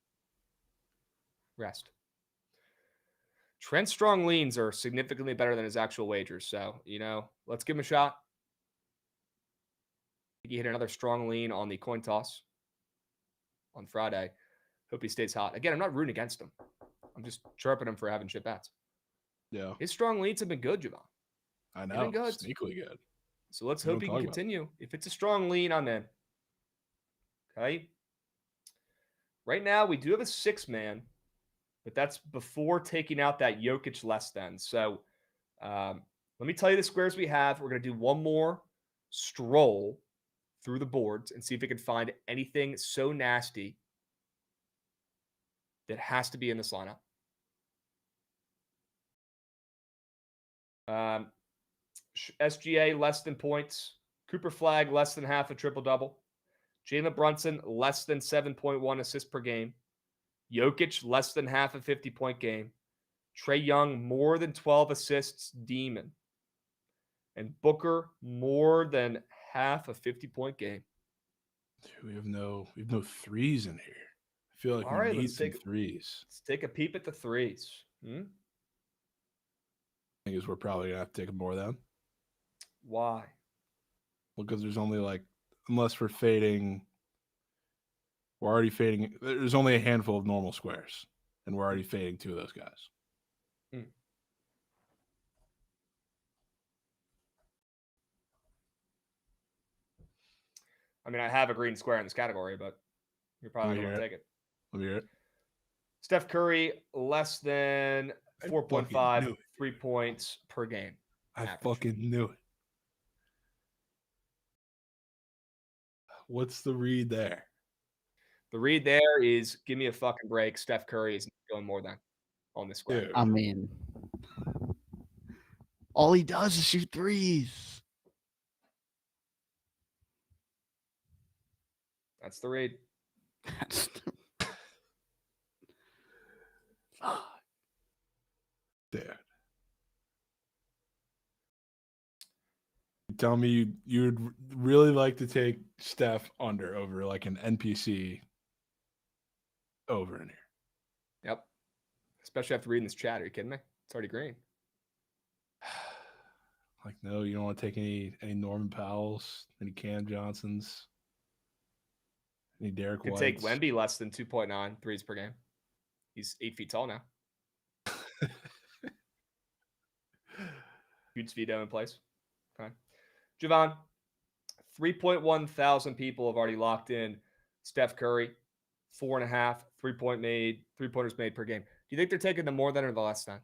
Trent's strong leans are significantly better than his actual wagers. So, let's give him a shot. He hit another strong lean on the coin toss on Friday. Hope he stays hot. Again, I'm not rooting against him. I'm just chirping him for having shit bats. Yeah. His strong leads have been good, Jovan. I know. Good. Sneakily good. So let's hope he can continue. If it's a strong lean, I'm in. Okay. Right now, we do have a 6-man, but that's before taking out that Jokic less than. So let me tell you the squares we have. We're going to do one more stroll through the boards and see if we can find anything so nasty that has to be in this lineup. SGA less than points. Cooper Flag less than half a triple-double. Jalen Brunson less than 7.1 assists per game. Jokic less than half a 50-point game. Trae Young more than 12 assists, demon. And Booker more than half a 50-point game. We have no threes in here. I feel like we need some threes. Let's take a peep at the threes. I think we're probably gonna have to take more than. Why? Well, because there's only unless we're fading We're already fading. There's only a handful of normal squares, and we're already fading 2 of those guys. I mean, I have a green square in this category, but you're probably not going to take it. Let me hear it. Steph Curry, less than 4.5 3 points per game. I average. fucking knew it. What's the read there? The read there is give me a fucking break. Steph Curry is going more than on this square. Dude. I mean, all he does is shoot threes. That's the read. Dude. You tell me you'd really like to take Steph over like an NPC over in here. Yep. Especially after reading this chat. Are you kidding me? It's already green. Like, no, you don't want to take any Norman Powells, any Cam Johnsons, any Derek Could Whites. take Wemby less than 2.9 threes per game. He's 8 feet tall now. Huge veto in place. Okay. Jovan, 3.1 thousand people have already locked in Steph Curry, 4.5 3-pointers made per game. Do you think they're taking the more than or the less than?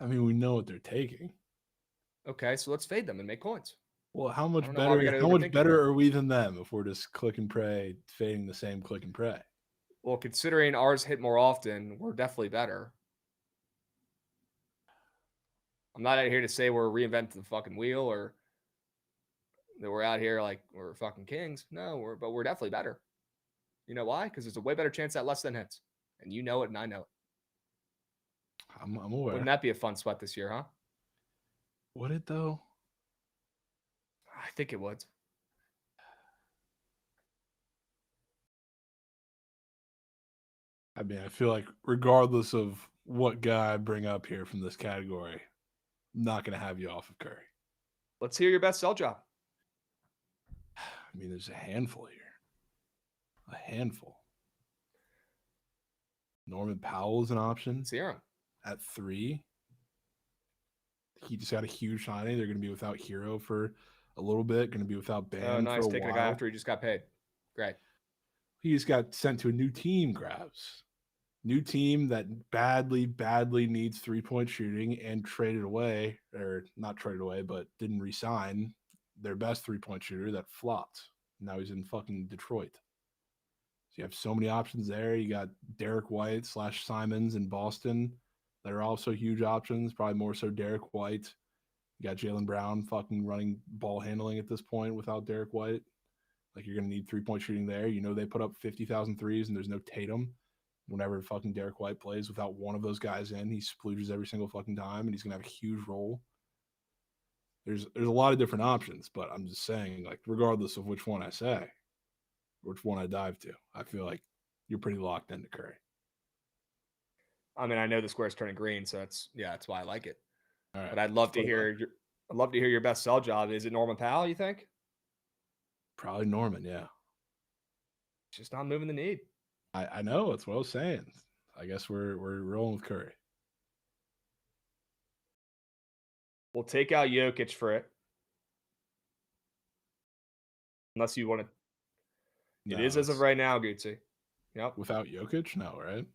I mean, we know what they're taking. Okay, so let's fade them and make coins. Well, how much I don't know why we better? gotta How much overthink it better here. are we than them if we're just click and pray, fading the same click and pray? Well, considering ours hit more often, we're definitely better. I'm not out here to say we're reinventing the fucking wheel or that we're out here like we're fucking kings. No, but we're definitely better. You know why? Because there's a way better chance that less than hits. And you know it and I know it. I'm aware. Wouldn't that be a fun sweat this year, huh? Would it though? I think it would. I mean, I feel like regardless of what guy I bring up here from this category, I'm not going to have you off of Curry. Let's hear your best sell job. I mean, there's a handful here. A handful. Norman Powell is an option Let's hear him. at 3. He just got a huge signing. They're going to be without Hero for a little bit. Going to be without Bam Oh, nice. for a Taking while. a guy after he just got paid. Great. He just got sent to a new team, Krabs. New team that badly needs 3-point shooting and traded away, or not traded away, but didn't re-sign their best 3-point shooter that flopped. Now he's in fucking Detroit. So you have so many options there. You got Derek White / Simons in Boston that are also huge options, probably more so Derek White. You got Jaylen Brown fucking running ball handling at this point without Derek White. Like, you're going to need 3-point shooting there. You know they put up 50,000 threes and there's no Tatum. Whenever fucking Derek White plays without one of those guys in, he splooges every single fucking time and he's going to have a huge role. There's a lot of different options, but I'm just saying, like, regardless of which one I say, which one I dive to, I feel like you're pretty locked into Curry. I mean, I know the square's turning green, so that's why I like it. All right, but I'd love to hear your best sell job. Is it Norman Powell, you think? Probably Norman, yeah. Just not moving the need. I know, that's what I was saying. I guess we're rolling with Curry. We'll take out Jokic for it. Unless you want to. No, it is as of right now, Gucci. Yep. Without Jokic? No, right?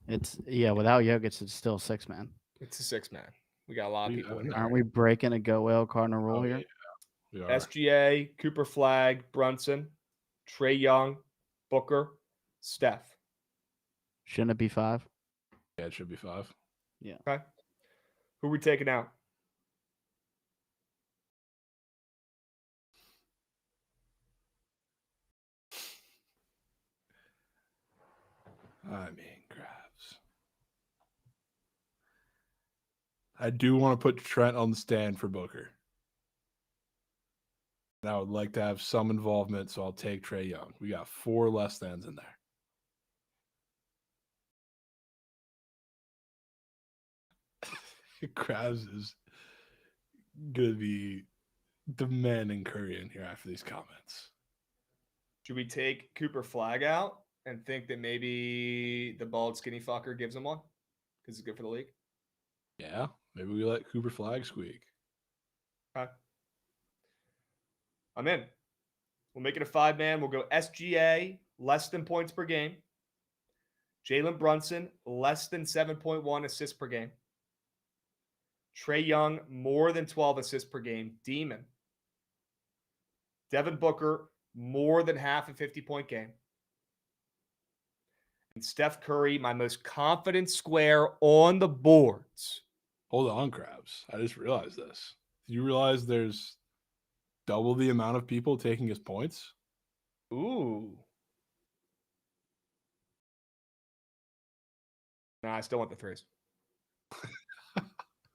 Without Jokic, it's still 6-man. It's a 6-man. We got a lot of people in there. Aren't we breaking a go well Cardinal rule here? Yeah, we are. SGA, Cooper Flag, Brunson, Trae Young, Booker, Steph. Shouldn't it be 5? Yeah, it should be 5. Yeah. Okay. Who are we taking out? I mean, Krabs. I do want to put Trent on the stand for Booker. And I would like to have some involvement, so I'll take Trae Young. We got 4 less thans in there. Krabs is going to be demanding Curry in here after these comments. Should we take Cooper Flag out and think that maybe the bald skinny fucker gives him one because it's good for the league? Yeah, maybe we let Cooper Flag squeak. Okay. I'm in. We'll make it a 5-man. We'll go SGA, less than points per game. Jalen Brunson, less than 7.1 assists per game. Trae Young, more than 12 assists per game. Demon. Devin Booker, more than half a 50-point game. And Steph Curry, my most confident square on the boards. Hold on, Krabs. I just realized this. Did you realize there's double the amount of people taking his points? Ooh. No, I still want the threes.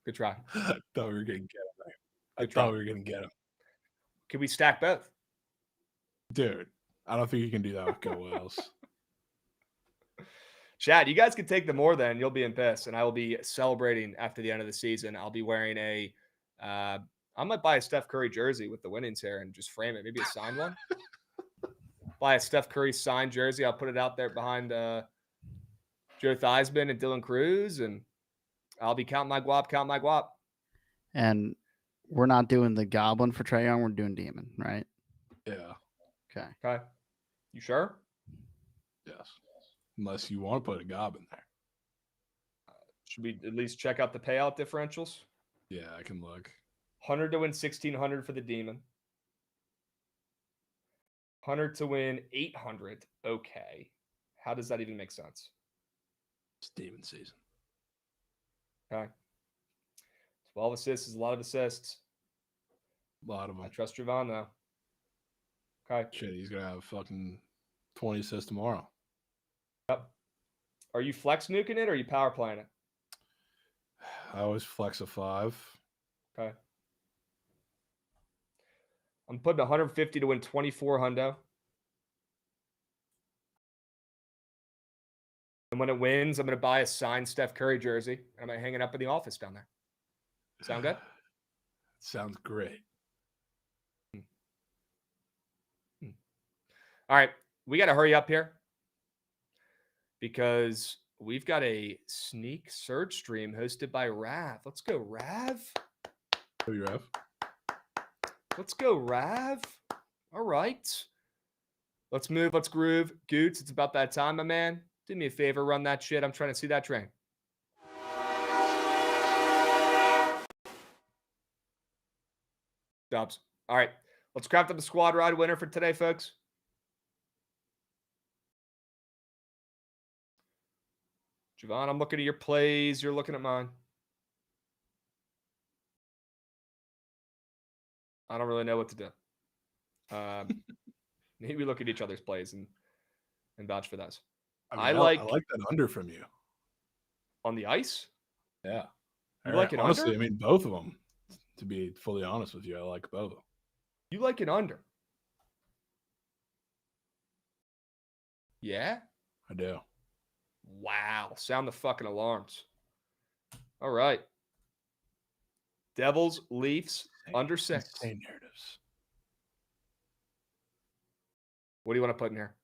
Good try. I thought we were going to get him. I Good try. thought we were going to get him. Can we stack both? Dude, I don't think you can do that with Go Wales. Chad, you guys can take the more then. You'll be in piss, and I will be celebrating after the end of the season. I'll be wearing I might buy a Steph Curry jersey with the winnings here and just frame it. Maybe a signed one. Buy a Steph Curry signed jersey. I'll put it out there behind Joe Theismann and Dylan Cruz, and I'll be counting my guap. And we're not doing the Goblin for Trae Young. We're doing Demon, right? Yeah. Okay. You sure? Yes. Unless you want to put a gob in there. Should we at least check out the payout differentials? Yeah, I can look. 100 to win 1,600 for the Demon. 100 to win 800. Okay. How does that even make sense? It's Demon season. Okay. 12 assists is a lot of assists. A lot of them. I trust Jovan, though. Okay. Shit, he's going to have fucking 20 assists tomorrow. Yep. Are you flex nuking it or are you power playing it? I always flex a 5. Okay. I'm putting 150 to win 24 hundo. And when it wins, I'm going to buy a signed Steph Curry jersey. I'm going to hang it up in the office down there. Sound good? Sounds great. All right. We got to hurry up here because we've got a sneak search stream hosted by Rav. Let's go, Rav. Who you have? Let's go, Rav. All right. Let's move. Let's groove. Goots, it's about that time, my man. Do me a favor. Run that shit. I'm trying to see that train. Dubs. All right. Let's craft up a squad ride winner for today, folks. Jovan, I'm looking at your plays. You're looking at mine. I don't really know what to do. Maybe we look at each other's plays and vouch for those. I like that under from you. On the ice? Yeah. You like it honestly, under? I mean, both of them. To be fully honest with you, I like both of them. You like it under? Yeah? I do. Wow. Sound the fucking alarms. All right. Devils, Leafs, under 6. Insane narratives. What do you want to put in here?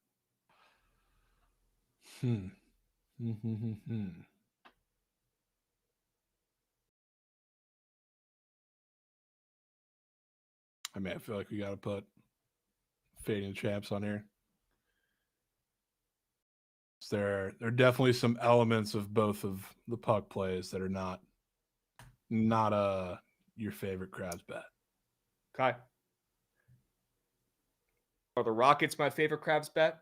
I mean, I feel like we got to put fading champs on here. There are definitely some elements of both of the puck plays that are not your favorite Krabs bet. Okay. Are the Rockets my favorite Krabs bet?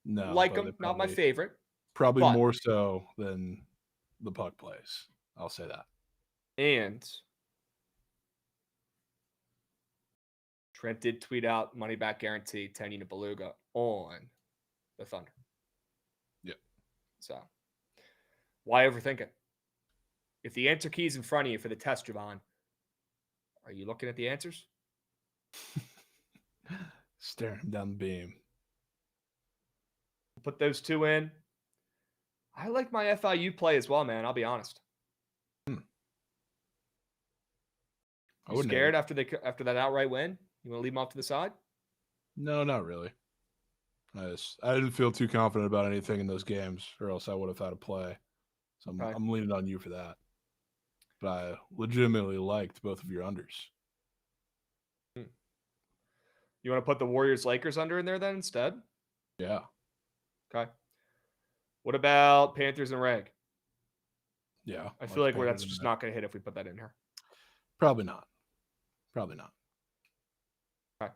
No. Like them, not my favorite. Probably but more so than the puck plays. I'll say that. And Trent did tweet out money back guarantee 10 unit beluga on the Thunder. Yep. So why overthink it? If the answer key is in front of you for the test, Jovan, are you looking at the answers? Staring him down the beam. Put those two in. I like my FIU play as well, man. I'll be honest. You scared after that outright win? You want to leave them off to the side? No, not really. I didn't feel too confident about anything in those games, or else I would have had a play. So Okay. I'm leaning on you for that. But I legitimately liked both of your unders. You want to put the Warriors-Lakers under in there then instead? Yeah. Okay. What about Panthers and Reg? Yeah. I feel like that's just not going to hit if we put that in here. Probably not. Probably not. Okay.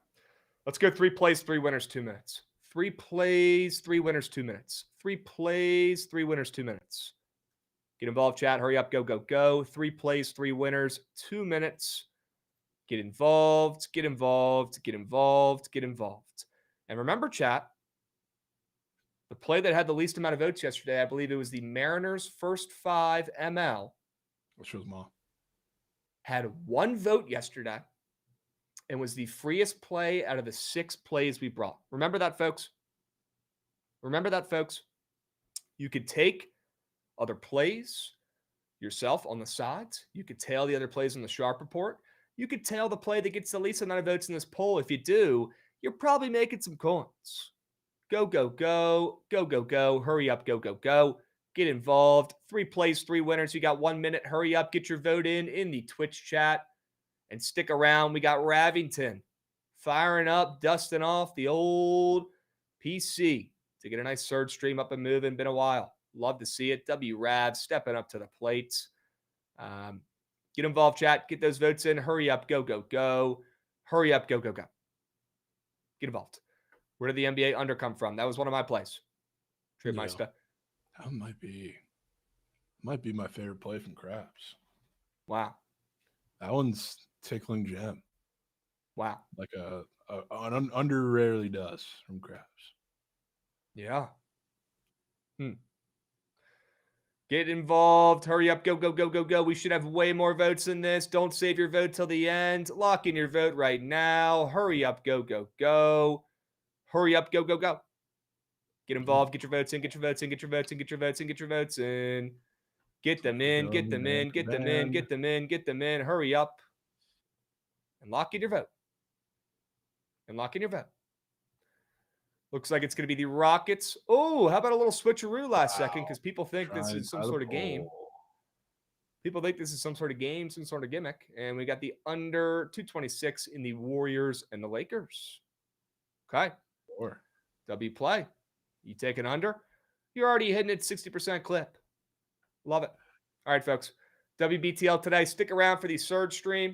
Let's go 3 plays, 3 winners, 2 minutes. 3 plays, 3 winners, 2 minutes. 3 plays, 3 winners, 2 minutes. Get involved, chat. Hurry up. Go, go, go. 3 plays, 3 winners, 2 minutes. Get involved, get involved, get involved, get involved. And remember, chat, the play that had the least amount of votes yesterday, I believe it was the Mariners' first 5 ML. Which was Ma. Had 1 vote yesterday and was the freest play out of the 6 plays we brought. Remember that, folks? Remember that, folks? You could take other plays yourself on the sides. You could tail the other plays on the Sharp Report. You could tail the play that gets the least amount of votes in this poll. If you do, you're probably making some coins. Go, go, go. Go, go, go. Hurry up. Go, go, go. Get involved. 3 plays, 3 winners. You got 1 minute. Hurry up. Get your vote in the Twitch chat. And stick around. We got Ravington firing up, dusting off the old PC to get a nice surge stream up and moving. Been a while. Love to see it. W-Rav stepping up to the plate. Get involved, chat. Get those votes in. Hurry up. Go, go, go. Hurry up. Go, go, go. Get involved. Where did the NBA under come from? That was one of my plays. Tripmeister. That might be my favorite play from Krabs. Wow. That one's tickling gem. Wow. Like an under rarely does from Krabs. Yeah. Get involved. Hurry up. Go, go, go, go, go. We should have way more votes than this. Don't save your vote till the end. Lock in your vote right now. Hurry up. Go, go, go. Hurry up. Go, go, go. Get involved. Get your votes in. Get your votes in. Get your votes in. Get your votes in. Get your votes in. Get them in. Get them in. Get them in. Get them in. Get them in. Hurry up. And lock in your vote. And lock in your vote. Looks like it's going to be the Rockets. Oh, how about a little switcheroo last second? Because people think this is some sort of game. People think this is some sort of game, some sort of gimmick. And we got the under 226 in the Warriors and the Lakers. Okay. Sure. W play. You take an under. You're already hitting it 60% clip. Love it. All right, folks. WBTL today. Stick around for the surge stream.